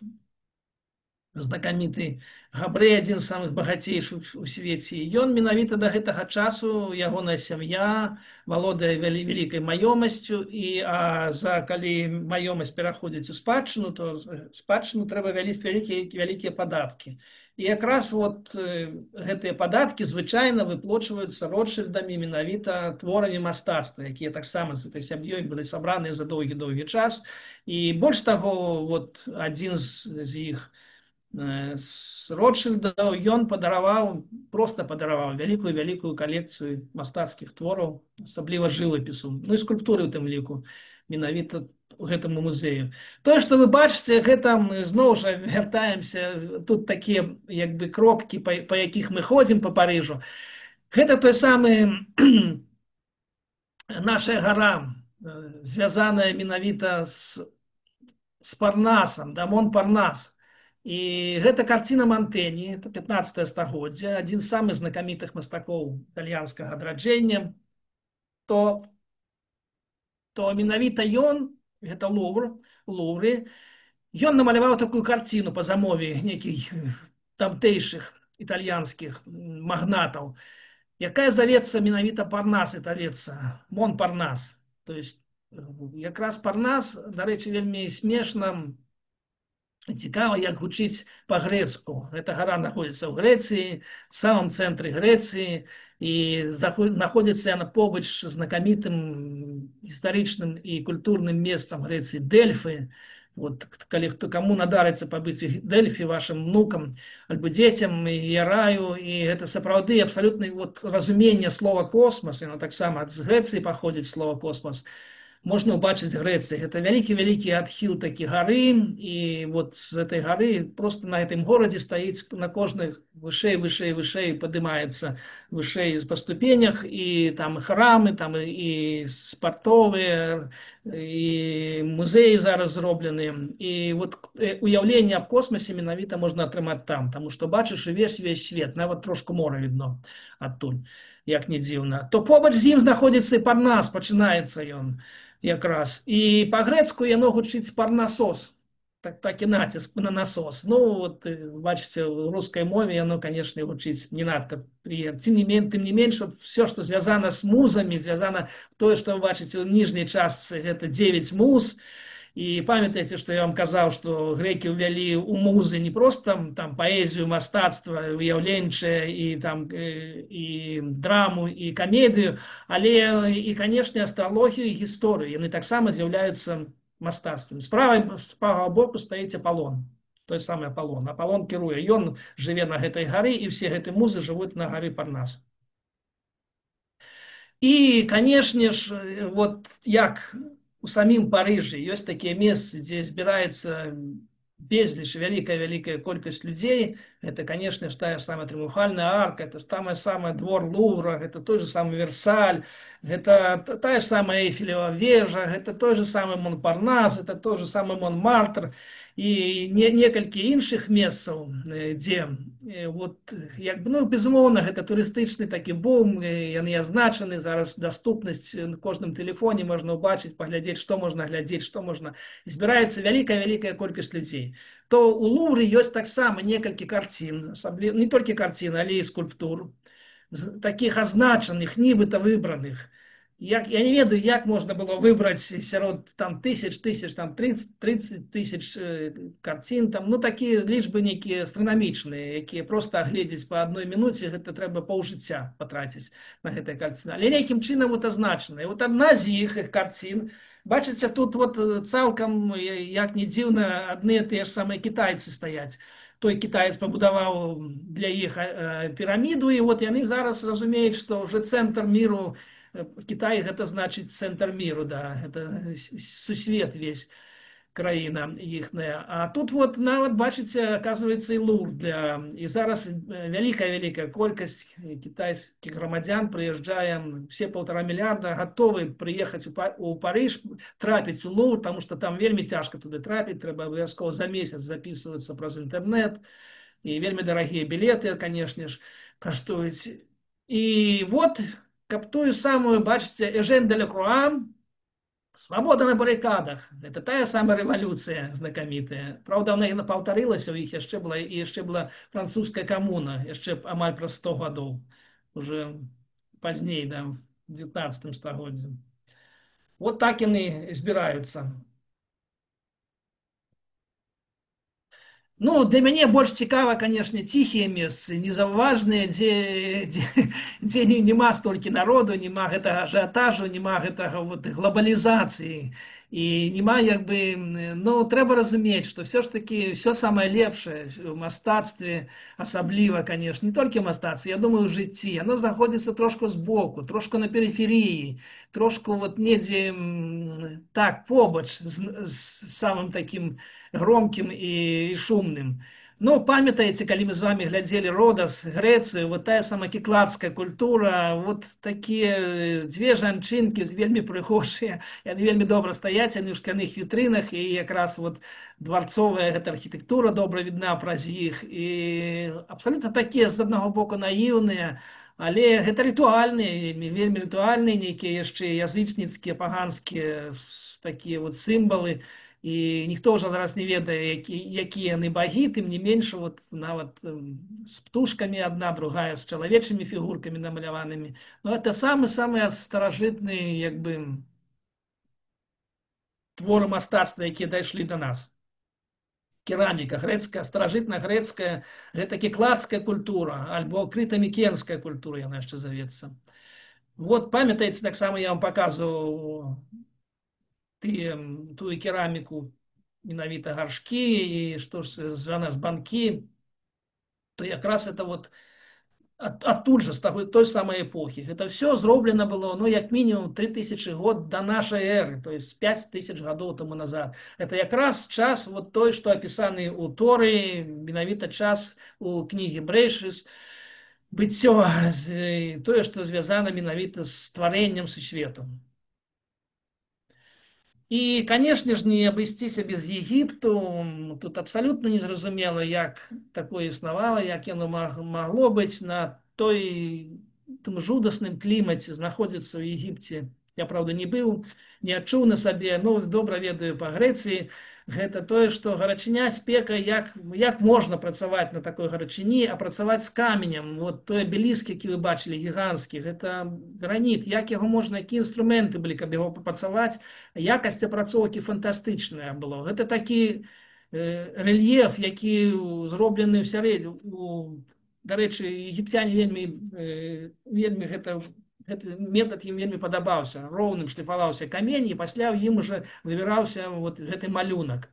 знакаміты Габрэй, адзін з самых багацейшых у свеце. Ён менавіта да гэтага часу, ягоная сям'я валодае вялікай маёмасцю, калі маёмасць пераходзіць у спадчыну, то спадчыну трэба вяліць вялікія падаткі. І якраз гэтыя падаткі звычайна выплочваюцца Ротшильдамі менавіта творамі мастацтва, якія таксама з этой сям'ёй былі сабраныя за доўгі час. І больш таго, адзін з іх, з Ротшильдаў, ён просто падараваў вялікую калекцыю мастацкіх твораў, асабліва жывапісу, ну і скульптуры ў тым ліку, менавіта гэтаму музею. Тое, што вы бачыце, гэта зноў жа вяртаемся, тут такія як бы кропкі, па якіх мы ходзім па Парыжу. Гэта той самы наша гара, звязаная менавіта з Парнасам, да, Монпарнас. І гэта карціна Мантэні, это 15 стагоддзя, адзін з самых знакамітых мастакоў італьянскага адраджэння, то менавіта ён, гэта Лувры, ён намаляваў такую карціну па замове нейкіх тамтэйшых італьянскіх магнатаў, якая завецца менавіта Парнас, італецца, Монпарнас. То есть якраз Парнас, дарэчы, вельмі смешна, цікава, як гучыць па-грэцку. Эта гара знаходзіцца ў Грэцыі, в самом цэнтры Грэцыі, і знаходзіцца яна побач з знакамітым гістарычным і культурным месцам Грэцыі Дэльфы. Калі каму надарыцца пабыць у Дэльфі вашым внукам альбо дзецям, я раю, і гэта сапраўды абсалютна разуменне слова космас, яно таксама з Грэцыі паходзіць слова космас. Можна ўбачыць Грэцыі. Гэта вялікі адхіл такі гары, і з этой гары просто на гэтым горадзе стаіць на кожных вышэй падымаецца вышэй па ступенях, і там храмы, там і спартовыя, і музеі зараз зробленыя. І уяўленне аб космосе менавіта можна атрымаць там, таму што бачыш увесь свет, нават трошку мора відно адтуль, як не дзіўна. То побач з ім знаходзіцца і Парнас, пачынаецца ён якраз. І па-грэцку яно гучыць Парнасос, такі націск на насос. Ну, бачыце, у рускай мове яно, канешне, гучыць не надта прыемна. Тым не менш, все, што звязана з музамі, звязана тое, што вы бачыце ў ніжняй частцы, гэта 9 муз. І памятаеце, што я вам казаў, што грэкі ўвялі ў музы не проста там паэзію, мастацтва выяўленчае, і драму, і камедыю, але і, канешне, астралогію і гісторыю. Яны таксама з'яўляюцца мастацтвам. З правага боку стаіць Апалон, той самы Апалон. Апалон кіруе, ён жыве на гэтай гары, і все гэты музы жывуць на гары Парнас. І, канешне ж, як у самім Парыжы ёсць такія месцы, дзе збіраецца безліч, вялікая колькасць людзей. Это, канешне, тая самая Трыумфальная арка, это самая двор Лувра, гэта той же самы Версаль, гэта тая ж самая Эйфелева вежа, гэта той же самы Монпарнас, это той же самы Монмартр, і некалькі іншых месцаў, дзе безумоўна, гэта турыстычны такі бум, яны азначаны, зараз даступнасць на кожным тэлефоне можна ўбачыць, паглядзець, што можна глядзець, што можна. Збіраецца вялікая колькасць людзей. То у Лувры ёсць таксама некалькі карцін, не толькі карцін, але і скульптур, такіх азначаных, нібыта выбраных. Я не ведаю, як можна было выбраць сярод тысяч, там 30 тысяч карцін, такія лічбы нейкія астранамічныя, якія проста агледзець па адной мінуце, гэта трэба паўжыцця патраціць на гэтыя карціны. Але нейкім чынам азначаныя. Адна з іх карцін, бачыце, тут цалкам, як не дзіўна, адны тыя ж самыя кітайцы стаяць. Той кітаец пабудаваў для іх піраміду, і яны зараз разумеюць, што ўжо цэнтр міру, Кітай гэта значыць цэнтр міру, да, гэта сусвет весь, краіна іхная. А тут нават, бачыце, аказваецца і Лувр. І зараз вялікая колькасць кітайскіх грамадзян прыязджае, все 1,5 мільярда гатовы прыехаць у Парыж, трапіць у Лувр, таму што там вельмі цяжка туды трапіць, трэба абавязкова за месяц запісвацца праз інтэрнэт, і вельмі дарагія білеты, канешне ж, каштуюць. І каб тую самую, бачыце, Эжен де Лекруа, Свобода на баррикадах. Это тая самая революция знакомитая. Правда, она і паўтарылася, у іх яшчэ была і яшчэ была французская камуна, яшчэ амаль праз 100 гадоў, уже пазней, да, в 19 стагоддзі. Вот так яны збіраюцца. Ну, для мяне больш цікава, канешне, ціхія месцы, незаўважныя, дзе няма столькі народу, няма гэтага ажыятажу, няма гэтага вот глобалізацыі. І няма як бы, ну, трэба разумець, што все ж таки все самае лепшае у мастацтве, асабліва, канешне, не толькі ў мастацтве, я думаю, у жыцці, яно знаходзіцца трошку збоку, трошку на перыферыі, трошку вот недзе так побач з самым таким громким і шумным. Ну, памятаеце, калі мы з вами глядзелі Родас, Грэцыю, вот тая сама кікладская культура, вот такія дзве жанчынкі вельмі прыгожыя, яны вельмі добра стаяць, яны ў шкляных вітрынах, і якраз вот дворцовая гэта архітэктура добра відна праз іх, і абсалютна такія з аднаго боку наіўныя, але гэта рытуальныя, вельмі рытуальныя нейкія яшчэ язычніцкія, паганскія такія вот сімвалы. І ніхто ўжо зараз не ведае, якія яны багі, тым не менш, вот, нават з птушкамі адна, другая з чалавечымі фігуркамі намаляванымі. Ну, это самыя старажытны як бы творы мастацтва, якія дайшлі да нас. Кераміка грэцкая, старажытная грэцкая, гэта кікладская культура, альбо крыта-мікенская культура, яна яшчэ завецца. Вот памятаеце, таксама я вам паказваў тую кераміку, менавіта гаршкі і што ж звязана з банкі, то якраз это вот адтуль жа, з той самай эпохі. Гэта все зроблена было, ну, як мінімум 3000 год до нашай эры, то есть 5000 гадоў таму назад. Это якраз час вот той, што апісаны ў Торы, менавіта час у кнігі Брэйшыс, быццё, тое, што звязана менавіта з стварэннем сусвету. І, канешне ж, не абысціся без Егіпту. Тут абсалютна незразумела, як такое існавала, як яно магло быць на тым жудасным клімаце знаходзіцца ў Егіпце. Я, праўда, не быў, не адчуў на сабе, ну, добра ведаю па Грэцыі. Гэта тое, што гарачыня, спека, як можна працаваць на такой гарачыні, а працаваць з каменем. Вот той абеліск, які вы бачылі, гіганцкі, гэта граніт. Як яго можна, якія інструменты былі, каб яго папрацаваць? Якасць апрацоўкі фантастычная была. Гэта такі рэльеф, які зроблены ўсярэдзіне. Дарэчы, егіпцяне вельмі гэты метад ім вельмі падабаўся. Роўным шліфаваўся камень, і пасля ў ім уже выбіраўся вот гэты малюнак.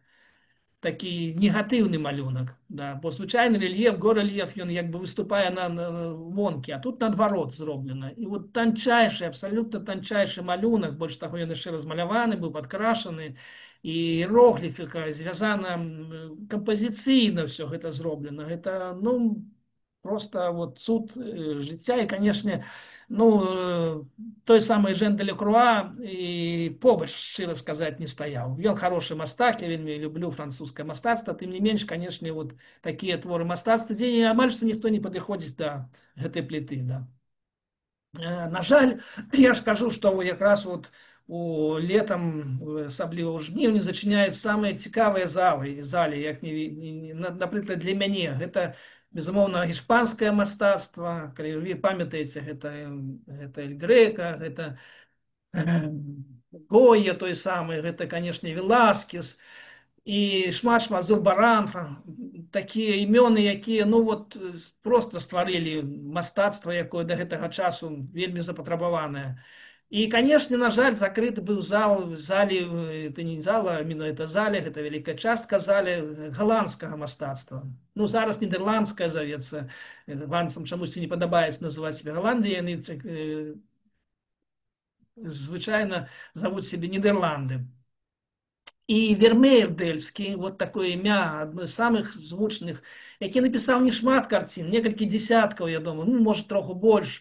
Такі негатыўны малюнак. Да. Бо звычайны рэльеф, горэльеф, ён як бы выступае на вонкі, а тут наадварот зроблена. І вот танчайшы, абсалютна танчайшы малюнак, больш таго, ён яшчэ размаляваны, быў падкрашаны, і іерогліфіка звязана кампазіцыйна ўсё гэта зроблена. Гэта, ну, просто вот цуд жыцця, і, канешне, ну, той самый Жен де Лекруа і побач, шчыра сказаць, не стаяў. Ён хорошы мастак, я вельмі люблю французскае мастацтва, тым не менш, канешне, вот такія творы мастацтва, дзе амаль што ніхто не падыходзіць да гэтай пліты. Да. На жаль, я ж кажу, што якраз вот у летом, асабліва ў жніўні, зачыняюць самыя цікавыя залі, як напрыклад, для мяне. Гэта, безумоўна, іспанскае мастацтва, калі вы памятаеце, гэта Эль Грэка, гэта Гойя той самы, гэта, канешне, Веласкес, і шмат Зурбаран, такія імёны, якія, ну, вот, просто стварылі мастацтва, якое да гэтага часу вельмі запатрабаванае. І, канешне, на жаль, закрыты быў зале, это не зала, а менавіта зале, гэта вялікая частка зале галандскага мастацтва. Ну, зараз нідерландская завецца. Галандцам чамусьці не падабаецца называць себе Галандыяй, яны звычайна завуць себе Нідерланды. І Вермеер Дельфскі, вот такое імя, адно з самых звучных, які напісаў не шмат карцін, некалькі дзесяткаў, я думаю, ну, можа, троху больш.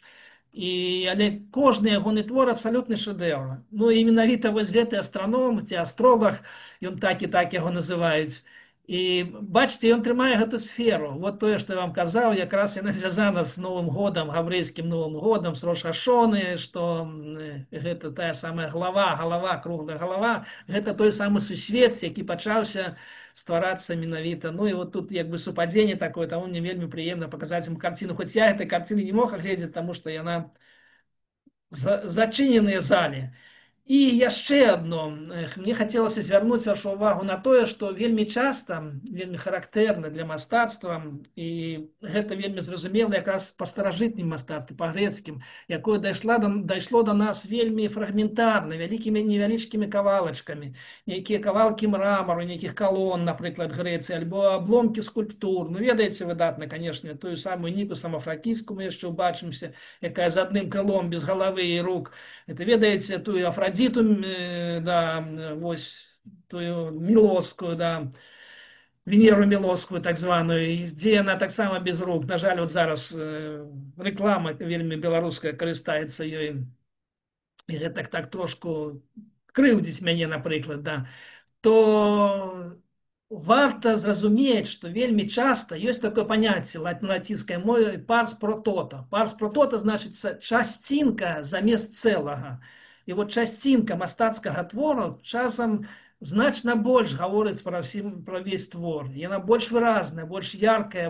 Але кожны ягоны твор абсалютны шэдэўр. Ну, і менавіта вось гэты астраном ці астролаг, ён так і так яго называюць. І бачите, ён трымае гэту сферу. Вот тое, што я вам казаў, якраз яна звязана з Новым годам, габрэйскім Новым годам, з Рош-ха-Шоны, што гэта тая самая галава, круглая галава, гэта той самы сусвет, які пачаўся стварацца менавіта. Ну і вот тут як бы супадзенне такое, таму мне вельмі прыемна паказаць ім карціну. Хоць я гэтай карціны не мог агледзець, таму што яна зачыненыя зале. І яшчэ адно, мне хацелася звярнуць вашу ўвагу на тое, што вельмі часта, вельмі характэрна для мастацтва, і гэта вельмі зразумела якраз па старажытным мастацтве, па грэцкім, якое дайшло да нас вельмі фрагментарна, вялікімі невялічкімі кавалачкамі, нейкія кавалкі мрамару, нейкіх калон, напрыклад, Грэцыі, альбо абломкі скульптур. Ну, ведаеце выдатна, канешне, тую самую Ніку Самафракійскую мы яшчэ ўбачымся, якая з адным крылом без галавы і рук. Это ведаеце тую Афрадзіту, да, вось тую мілоскую, да, Венеру мілоскую так званую, дзе яна таксама без рук. На жаль, вот зараз рэклама вельмі беларуская карыстаецца ёй. І гэта так трошку крыўдзіць мяне, напрыклад, да. То варта зразумець, што вельмі часта ёсць такое паняцце на лацінскай мове парс про toto. Парс про toto значыцца часцінка замест цэлага. І вот часцінка мастацкага твору часам значна больш гаворыць пра ўвесь твор. Яна больш выразная, больш яркая,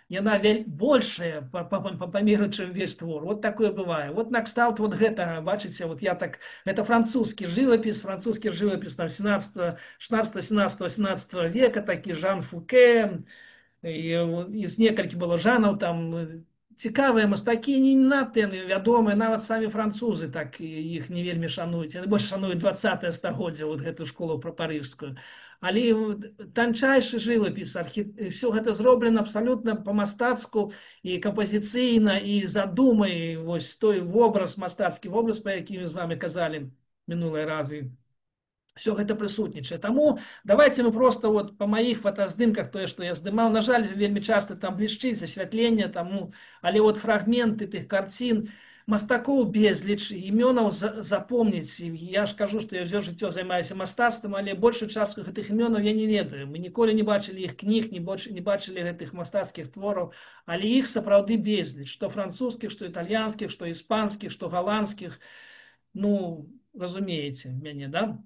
яна большая па памеру, чым весь твор. Вот такое бывае. Вот накшталт вот гэтага, бачыце, вот я так, гэта французскі жывапіс там 16, 16, 17, 18 века, такі Жан Фуке, і з некалькі было жанаў там. Цікавыя мастакі, не надта яны вядомыя, нават самі французы так іх не вельмі шануюць. Яны больш шануюць 20 стагоддзя, вот гэтую школу парыжскую. Але танчайшы жывапіс, все гэта зроблена абсалютна па-мастацку і кампазіцыйна, і задумай вось той вобраз, мастацкі вобраз, па якім з вами казалі мінулыя разы. Все гэта прысутнічае. Таму давайте мы просто вот па маіх фотаздымках, тое, што я здымаў, на жаль, вельмі часта там блішчыць асвятленне, таму, але вот фрагменты тых карцін, мастакоў безліч, імёнаў запомніць. Я ж кажу, што я ўсё жыццё займаюся мастацтвам, але большую частку гэтых імёнаў я не ведаю. Мы ніколі не бачылі іх кніг, не бачылі гэтых мастацкіх твораў, але іх сапраўды безліч, што французскіх, што італьянскіх, што іспанскіх, што галандскіх. Ну, разумееце мяне, да?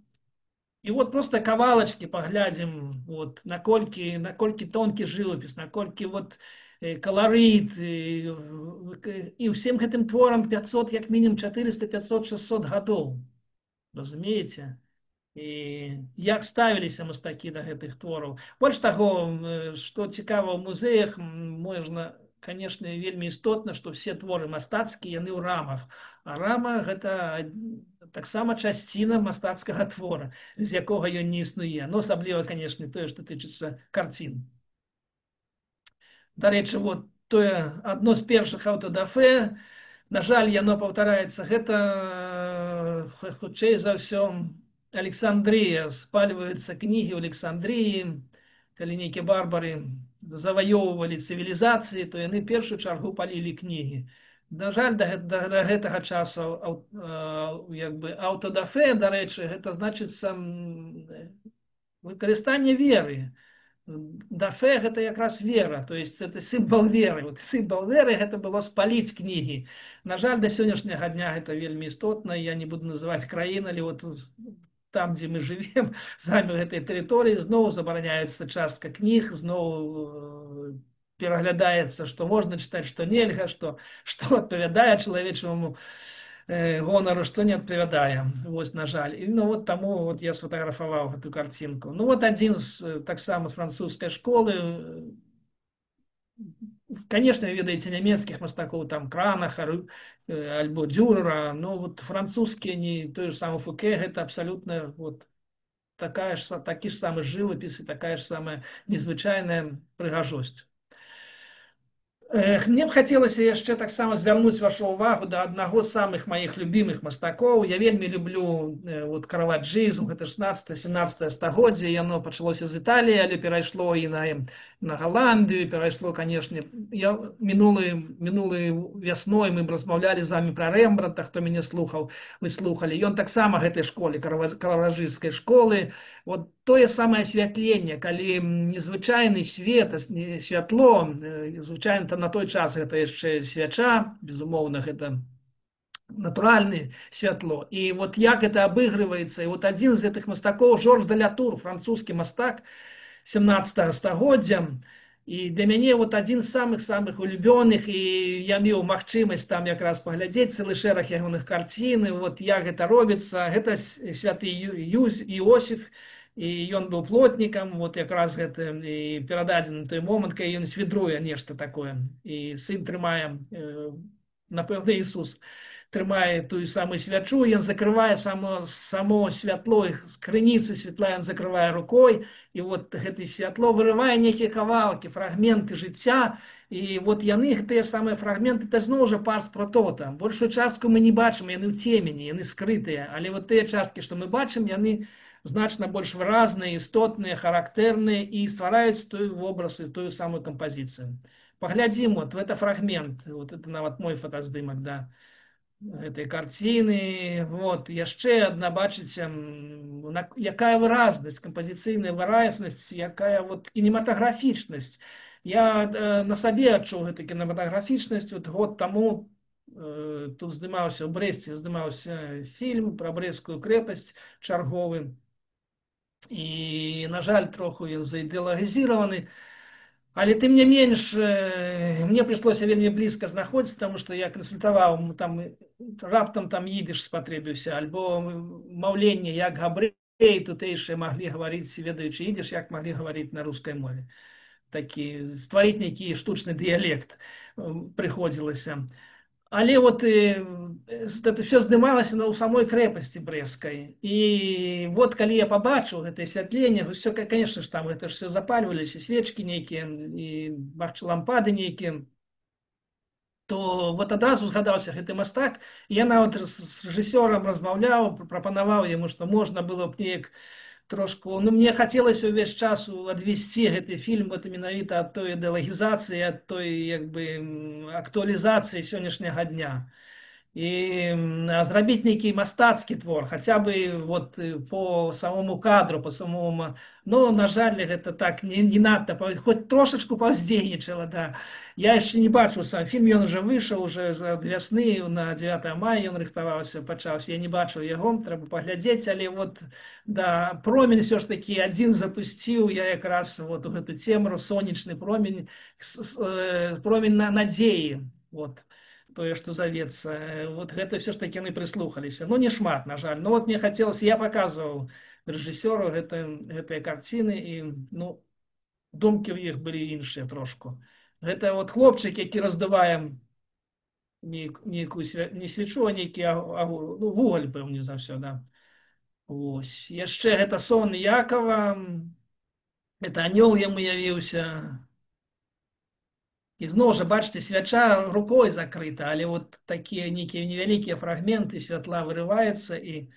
І вот просто кавалачкі паглядзім, вот, наколькі тонкі жывапіс, наколькі вот каларыт, і ўсім гэтым творам 500, як мінімум 400, 500, 600 гадоў. Разумееце? І як ставіліся мастакі да гэтых твораў. Больш таго, што цікава ў музеях, можна, конечно, вельмі істотна, што все творы мастацкія, яны ў рамах. А рама гэта таксама часціна мастацкага твора, з якога ён не існуе. Ну, асабліва, конечно, тое, што тычыцца карцін. Дарэчы, вот тое адно з першых аўтодафе, на жаль, яно паўтараецца, гэта хутчэй за ўсё Александрія, спальваюцца кнігі ў Александрыі, калі нейкія барбары заваёўвалі цывілізацыі, то яны першую чаргу палілі кнігі. На жаль, да гэтага часу аўтодафе, дарэчы, гэта значыцца выкарыстанне веры. Дафе гэта якраз вера, то есть это сімвал веры. Вот сімвал веры гэта было спаліць кнігі. На жаль, да сённяшняга дня гэта вельмі істотна. Я не буду называць краіны, але вот там, дзе мы жывем, самі гэтай тэрыторыі, зноў забараняецца частка кніг, зноў пераглядаецца, што можна чытаць, што нельга, што адпавядае чалавечаму гонару, што не адпавядае. Вось, на жаль. І, ну, вот таму вот я сфотаграфаваў гэту карцінку. Ну, вот адзін таксама з французскай школы. Конечно, ведаеце нямецкіх мастакоў, там Кранахар, альбо Дюрера, но вот французскія, той же самы Фуке, гэта абсалютна вот такі ж самы жывапіс і такая ж самая незвычайная прыгажосць. Мне б хацелася яшчэ таксама звярнуць вашу ўвагу да аднаго з самых маіх любімых мастакоў. Я вельмі люблю вот караваджызм, гэта 16-17 стагоддзе, яно пачалося з Італіі, але перайшло і на на Голландию перайшло, конечно. Я мінулай вясной мы размаўлялі з вами про Рэмбрандта, хто мяне слухаў, вы слухали. Ён таксама гэтай школе, караважыцкай школы. Вот тое самае асвятленне, калі незвычайны свет, святло, звычайна на той час гэта яшчэ свяча, безумоўна, гэта натуральное святло. И вот як это обыгрывается. И вот один из этих мастаков, Жорж де ля Тур, французский мастак 17 стагоддзя. И для мяне вот один з самых-самых улюбёных, і я меў магчымасць там якраз паглядзець цэлы шэраг ягоных карцін, і вот як гэта робіцца. Гэта святы Іосиф, і ён быў плотнікам, вот якраз гэта і перададзены той момант, калі ён свідруе нешта такое. І сын трымае, напэўна, Ісус трымае тую самую свячу, ён закрывае само святло, крыніцу святла ён закрывае рукой, і вот гэта святло вырывае нейкія кавалкі, фрагменты жыцця, і вот яны, гэтыя самыя фрагменты, это зноў жа парс протота. Большую частку мы не бачым, яны ў цемені, яны скрытыя, але вот тыя часткі, што мы бачым, яны значна больш выразныя, істотныя, характэрныя і ствараюць той вобраз і тую самую кампазіцыю. Паглядзім, вот это фрагмент, вот это нават мой фотаздымак, да, этой карціны. Вот яшчэ адна, бачыце, якая выразнасць, кампазіцыйная выразнасць, якая вот кінематаграфічнасць. Я на сабе адчуў гэту кінематаграфічнасць. Вот год таму тут здымаўся ў Брэсце, здымаўся фільм пра брэсцкую крэпасць чарговы. І, на жаль, троху ён заідэалагізіраваны. Але тым не менш, мне прыйшлося вельмі блізка знаходзіцца, таму што я кансультаваў, там раптам там ідыш спатрэбіўся, альбо маўленне, як габрэі тутэйшыя маглі гаварыць, ведаючы ідыш, як маглі гаварыць на рускай мове. Такі стварыць нейкі штучны дыялект прыходзілася. Але вот это все здымалася ў самой крэпасці брэсцкай. І вот калі я пабачыў гэтае асвятленне, все, конечно ж, там это ж все запальваліся, свечкі нейкія і лампады нейкія, то вот адразу згадаўся гэты мастак. Я нават з рэжысёрам размаўляў, прапанаваў яму, што можна было б неяк трошку, ну, мне хацелася ўвесь час адвесці гэты фільм вот менавіта ад той ідэалагізацыі, ад той як бы актуалізацыі сённяшняга дня. І зрабіць нейкі мастацкі твор, хаця бы вот по самому кадру, по самому, ну, на жаль, гэта так не надта, хоць трошачку паўздзейнічала, да. Я яшчэ не бачыў сам фільм, ён уже выйшаў уже ад вясны, на 9 мая ён рыхтаваўся, пачаўся, я не бачыў яго, трэба паглядзець, але вот, да, промень все ж таки адзін запусціў, я якраз вот у гэту цемру, сонечны промень, промень надзеі, вот. Тое, што завецца. Вот гэта все ж таки яны прыслухаліся. Ну, не шмат, на жаль. Ну, вот мне хацелася, я паказваў рэжысёру гэтыя карціны, і, ну, думкі ў іх былі іншыя трошку. Гэта вот хлопчык, які раздувае нейкую, не свечу, а нейкі ну, вугаль, пэўне за ўсё, да. Ось. Яшчэ гэта сон Якова, это анёл яму явіўся. І зноў жа, бачыце, свяча рукой закрыта, але вот такія нейкія невялікія фрагменты святла вырываюцца і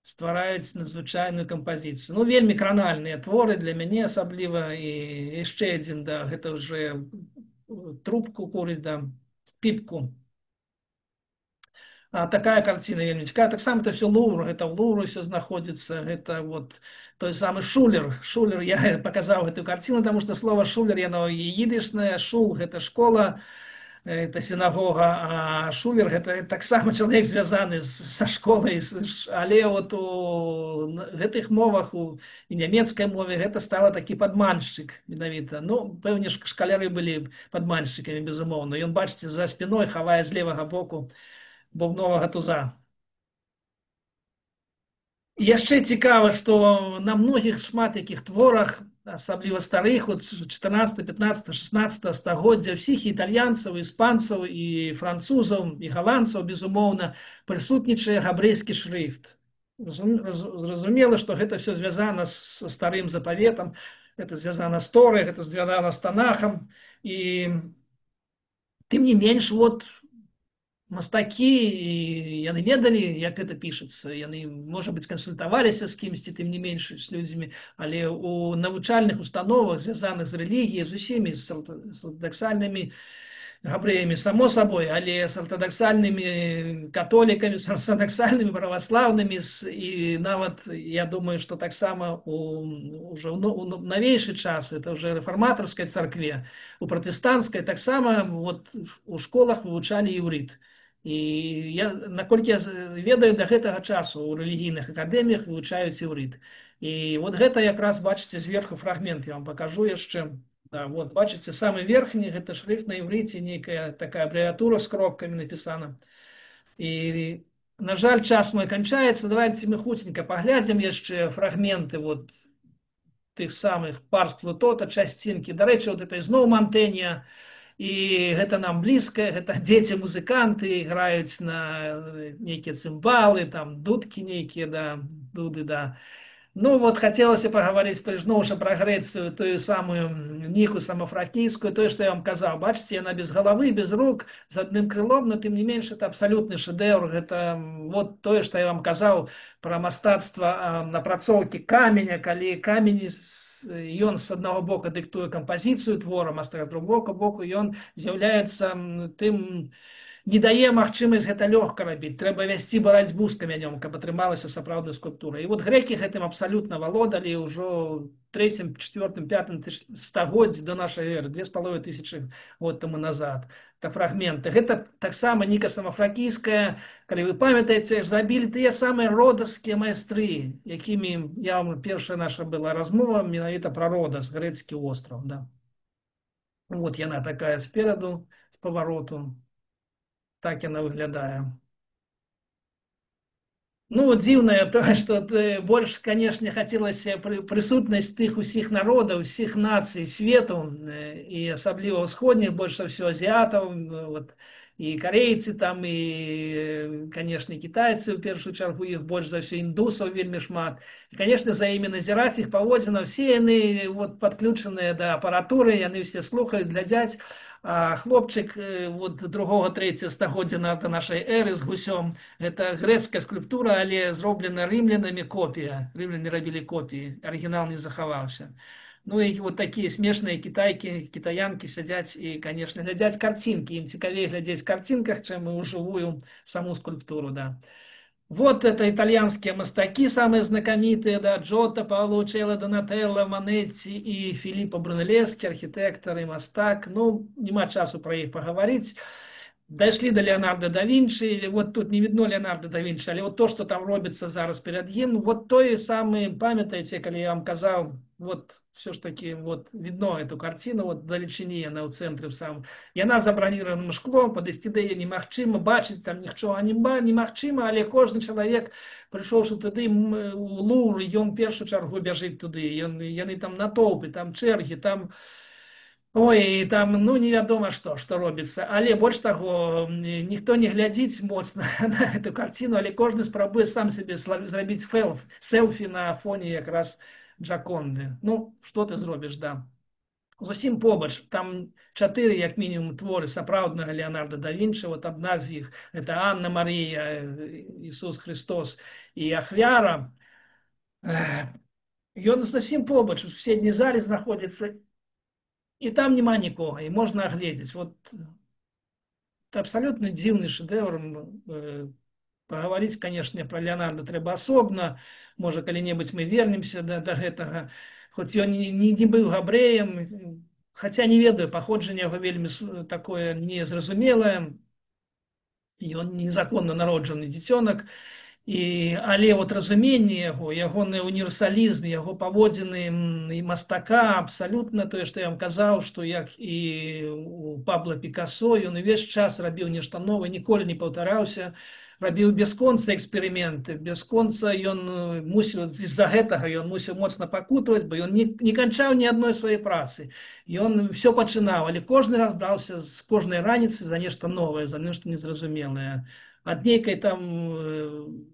ствараюць надзвычайную кампазіцыю. Ну, вельмі кранальныя творы для мяне асабліва. І яшчэ адзін, да, гэта ўжо трубку курыць, да, піпку. Такая карціна вельмі цікавая. Таксама это все Лувр, гэта ў Лувры все знаходзіцца. Гэта вот той самы Шулер. Шулер, я паказаў гэтую карціну, таму што слова Шулер, яно ідышнае, шул гэта школа, это сінагога, а Шулер гэта таксама чалавек звязаны са школай, але вот у гэтых мовах, у нямецкай мове, гэта стала такі падманшчык менавіта. Ну, пэўне ж шкаляры былі падманшчыкамі, безумоўна. Ён, бачыце, за спіной хавае з левага боку бубновага туза. Яшчэ цікава, што на многіх шмат якіх творах, асабліва старых, от 14, 15, 16 стагоддзя, ўсіх італьянцаў, іспанцаў, і французаў, і галандцаў, безумоўна, прысутнічае габрэйскі шрыфт. Зразумела, што гэта все звязана з старым запаветам, гэта звязана з Торай, гэта звязана з Танахам, і тым не менш, вот, мастакі, і яны ведалі, як гэта пішацца, яны, можа быць, кансультаваліся з кімсьці, тым не менш, з людзьмі, але у навучальных установах, звязаных з рэлігіяй, з усімі, з ортадаксальнымі габрэямі, само сабой, але з ортадаксальнымі католікамі, з ортадаксальнымі праваслаўнымі, і нават, я думаю, што таксама уже у навейшы час, это уже рэфарматарскай царкве, у пратэстанцкай таксама вот, у школах вывучалі іўрыт. І я, наколькі я ведаю, да гэтага часу у рэлігійных акадэміях вывучаюць іўрыт. І вот гэта якраз, бачыце, зверху фрагмент я вам пакажу яшчэ. Да, вот, бачыце, самы верхні, гэта шрыфт на іўрыце, нейкая такая абрэвіатура з кропкамі напісана. І, на жаль, час мой канчаецца. Давайте мы хуценька паглядзім яшчэ фрагменты вот тых самых парс Плутота, часцінкі. Дарэчы, вот это зноў Мантэнья. І гэта нам блізка, гэта дзеці музыканты граюць на нейкія цымбалы, там дудкі нейкія, да, дуды, да. Ну вот хацелася пагаварыць зноў жа пра Грэцыю, тую самую Ніку самафракійскую, тое, што я вам казаў. Бачыце, яна без галавы, без рук, з адным крылом, но тым не менш это абсалютны шэдэўр. Гэта вот тое, што я вам казаў пра мастацтва напрацоўкі каменя, калі камень ён з аднаго боку дыктуе кампазіцыю твора, а з другога боку ён з'яўляецца тым, не дае магчымасць гэта лёгка рабіць. Трэба весці барацьбу з камянём, каб атрымалася сапраўдная скульптура. І вот грэкі гэтым абсалютна валодалі ўжо 3, 4, 5 стагоддзі до нашай эры, 2500 год таму назад. Это фрагменты. Гэта таксама Ніка самафракійская, калі вы памятаеце, зрабілі тыя самыя родаскія майстры, якімі я вам першая наша была размова менавіта пра Родас, грэцкі остраў. Да. Вот яна такая спераду, з павароту. Так яна выглядае. Ну, дзіўнае тое, што больш, канешне, хацелася прысутнасць тых усіх народаў, усіх нацый свету, і асабліва ўсходніх, больш за ўсё азіятаў, вот, і карейцы там, і, канешне, кітайцы, у першую чаргу, іх больш за ўсё індусаў вельмі шмат. І, канешне, за імі назіраць іх паводзіна, все яны вот, падключаныя да апаратуры, яны ўсе слухаюць, глядзяць. А хлопчык вот, 2-3 стагоддзя до нашай эры з гусём, гэта грэцкая скульптура, але зроблена рымлянамі копія. Рымляне рабілі копіі, арыгінал не захаваўся. Ну і вот такія смешныя кітайкі, кітаянкі сядзяць і, канешне, глядзяць карцінкі. Ім цікавей глядзець карцінках, чым у жывую саму скульптуру. Да. Вот это итальянские мастаки, самые знаменитые, да, Джотто, Паоло, Донателло, Манетти и Филиппо Брунеллески, архитектор и мастак. Ну, нема часу про их поговорить. Дошли до Леонардо да Винчи, вот тут не видно Леонардо да Винчи, але вот то, что там робится зараз перед ім, вот той самый, памятаете, коли я вам казал, вот все ж таки вот видно эту картину, вот далечині она ў цэнтры сам. Яна забронированным шклом, падысці да яе немагчыма, бачыць там нічога немагчыма, але кожны чалавек, прыйшоўшы туды у Лувр, ён першую чаргу бяжыць туды, яны там натоўпы, там чэргі, там ой, там, ну, невядома што робіцца. Але больш таго, ніхто не глядзіць моцна на эту карціну, але кожны спрабуе сам сабе зрабіць селфі на фоне якраз Джаконды. Ну, што ты зробіш, да. Зусім побач, там 4, як мінімум, творы сапраўднага Леонардо да Вінчы, вот адна з іх, это Анна Марія, Ісус Христос і Ахвяра. Ён зусім побач, у суседняй залі знаходзіцца, і там няма нікога, і можна агледзець. Вот, это абсалютна дзіўны шэдэўр. Паговорить, конечно, про Леонардо трэба асобна. Можа, калі-небудзь мы вернемся до гэтага. Хоць ён не быў габрэем, хаця не ведаю, паходжанне яго вельмі такое незразумелае. Ён незаконна народжаны дзіцёнак. Але вот разуменне яго, ягоны універсалізм, яго паводзіны і мастака абсалютна тое, што я вам казаў, што як і у Пабло Пікасо, ён увесь час рабіў нешта новае, ніколі не паўтараўся, рабіў бясконца эксперыменты, бясконца ён мусіў, з-за гэтага ён мусіў моцна пакутаваць, бо ён не канчаў ні адной сваёй працы. Ён все пачынаў, але кожны раз браўся з кожнай раніцы за нешта новае, за нешта незразумелае. Ад нейкай там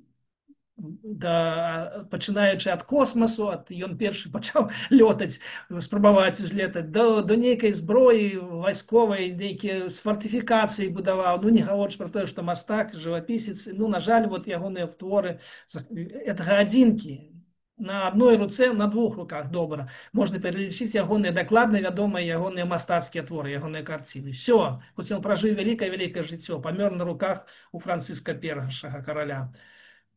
пачынаючы ад космасу, ён першы пачаў лётаць, спрабаваць узлетаць, до нейкай зброі вайсковай, нейкія фортыфікацыі будаваў. Ну, не гаворыць пра тое, што мастак, жывапісец, ну, на жаль, вот ягоныя творы гэтага адзінкі. На адной руцэ, на двух руках добра. Можна пералічыць ягоныя дакладна вядомыя ягоныя мастацкія творы, ягоныя карціны. Все, хоць ён пражыў вялікае жыццё, памёр на руках у Францыска першага караля.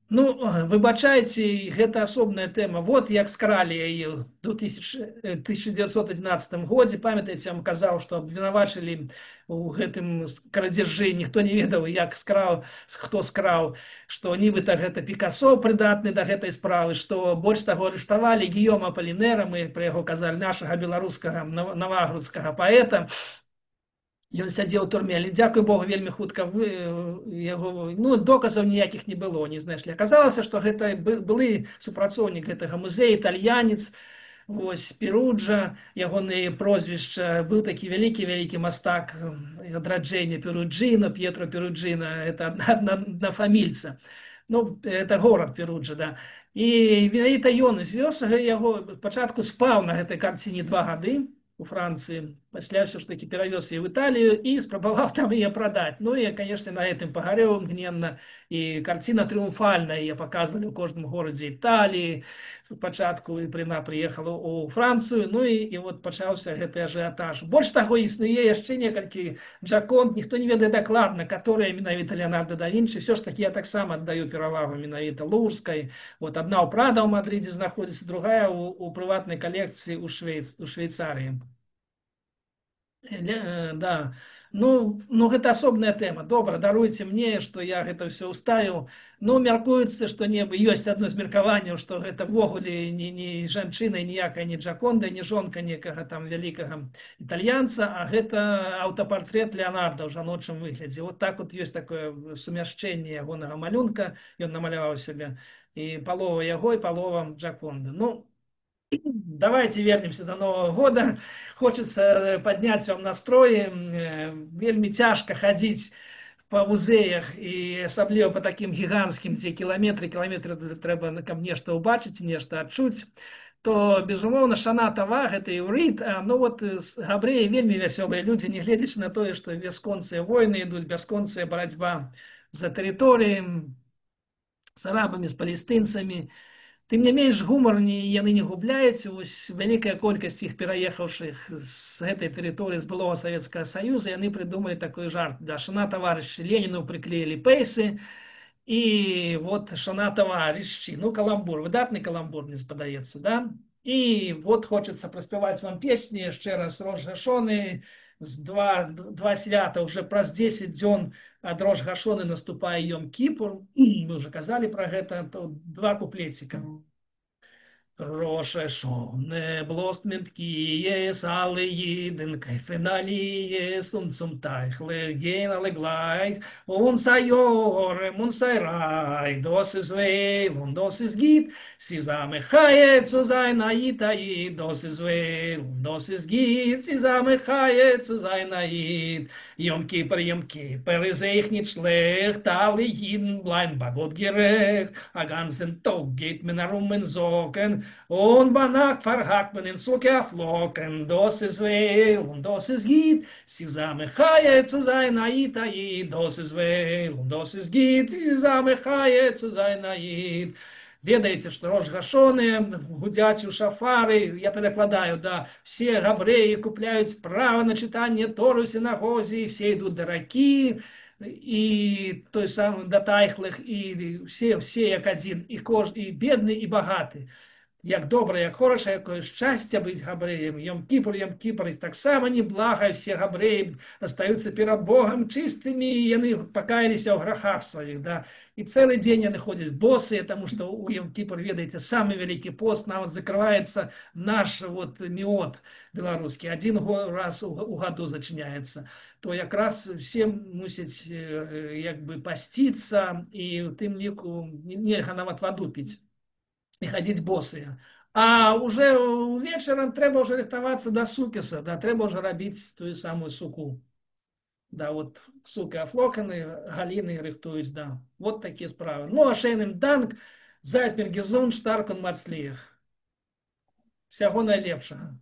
Ну, выбачайце, гэта асобная тэма. Вот як скралі яе ў 1911 годзе. Памятаеце, я вам казаў, што абвінавачылі у гэтым крадзяжы, ніхто не ведаў, як скраў, хто скраў, што нібыта гэта Пікасо прыдатны да гэтай справы, што больш таго арыштавалі Гійома Апалінэра, мы пра яго казалі, нашага беларускага навагрудскага паэта. Ён сядзеў у турме, але дзякуй Богу, вельмі хутка яго, ну, доказаў ніякіх не было, не знайшлі. Аказалася, што гэта былы супрацоўнік гэтага музея, італьянец, вось Перуджа, ягонае прозвішча, быў такі вялікі мастак адраджэння Перуджіна, П'етро Перуджіна, это аднафамільца. Ну, это горад Перуджа, да. І менавіта ён звёз яго, спачатку спаў на гэтай карціне 2 гады, у Францыі, пасля ўсё ж такі перавёз яе ў Італію і спрабаваў там яе прадаць. Ну і, канешне, на гэтым пагарэў імгненна, і карціна трыумфальная, яе паказвалі ў кожным горадзе Італіі. Спачатку яна прыехала ў Францыю, ну і вот пачаўся гэты ажыятаж. Больш таго, існуе яшчэ некалькі Джаконд, ніхто не ведае дакладна, каторыя менавіта Леонардо да Вінчы. Всё ж такі я таксама аддаю перавагу менавіта Лурскай. Вот адна ў Прада ў Мадрыдзе знаходзіцца, другая ў прыватнай калекцыі ў Швейцарыі. Да, ну гэта асобная тэма. Добра, даруйце мне, што я гэта ўсё ўставіў. Ну, мяркуецца, што ёсць адно з меркаванняў, што гэта ввогуле не жанчына ніякая, не Джаконда, не жонка некага там вялікага італьянца, а гэта аўтапартрэт Леонарда ў жаночым выглядзе. Вот так вот ёсць такое сумяшчэнне ягонага малюнка, ён намаляваў сябе, і палова яго, і палова Джаконда. Ну, давайте вернемся до Нового года. Хочется поднять вам настрой. Вельмі цяжка хадзіць по музеях і асабліва по таким гіганцкім, дзе кіламетры трэба, каб нешта ўбачыць, нешта адчуць. То, безумоўна, Шана-Тава, гэта іўрыт, ну вот габрэі вельмі вясёлыя людзі, нягледзячы на тое, што бясконцыя войны ідуць, бясконцая барацьба за тэрыторыі з арабамі, з палестынцамі. Тым не менш, гумар яны не губляюць. Вось вялікая колькасць іх пераехаўшых з гэтай тэрыторыі, з былога Савецкага Саюза, яны прыдумалі такой жарт. Да, Шана таварышы, Леніну прыклеілі пейсы, і вот Шана таварышы. Ну, каламбур, выдатны каламбур, мне спадаецца, да? І вот хочацца праспяваць вам песні яшчэ раз. Рош Гашоны, два свята, уже праз 10 дзён ад Рош Гашоны наступае Йом-Кіпур. Мы уже казалі пра гэта, то 2 куплеціка. Рош Гашоне, блост менткі, салы їден, кайфеналі, сунцум тайхле, гейнале глайх,ун сайрай, дос из вейлун, дос из гід, сізаме хаєцу зайнаїтаї, дос из вейлун, дос из гід, сізаме хаєцу зайнаїт, Йом-Кіпер, изеих нит шлеcht, alle Jiden bleiben Gott gerecht, a ganzen Tag geht man herum in Socken, und bei Nacht verhakt man in Sucke Flocken, das ist weh und das ist Giet, zusammen Chaie zu sein, Aid, das ist weh und das ist Giet, zusammen Chaie zu sein, Aid. Ведаеце, што Рош Гашоны гудзяць у шафары, я перакладаю, да, все габрэі купляюць права на чытанне Торы ў сінагозе, все ідуць да ракі, і той самы да тайхлых, і все як адзін, і бедны, і багаты. Як добра, як хораша, якое шчасце быць габрэем. Йом-Кіпур, таксама неблага, все габрэі астаюцца перад Богам чыстымі, і яны пакаяліся ў грахах сваіх, да. І цэлы дзень яны ходзяць босыя, таму што ў Йом-Кіпур, ведаеце, самы вялікі пост, нават закрываецца наш вот міот беларускі, один раз у году зачыняецца. То якраз все мусяць як бы пасціцца, і ў тым ліку нельга нават ваду піць і хадзіць босыя. А уже вечарам трэба ўжо рыхтавацца да сукеса, да, трэба ўжо рабіць тую самую суку. Да, вот суки афлоканы, галіны рыхтуюць, да. Вот такія справы. Ну, а Шейным Данк, Зайд мір гезунт, штарк он мацліх. Всяго найлепшага.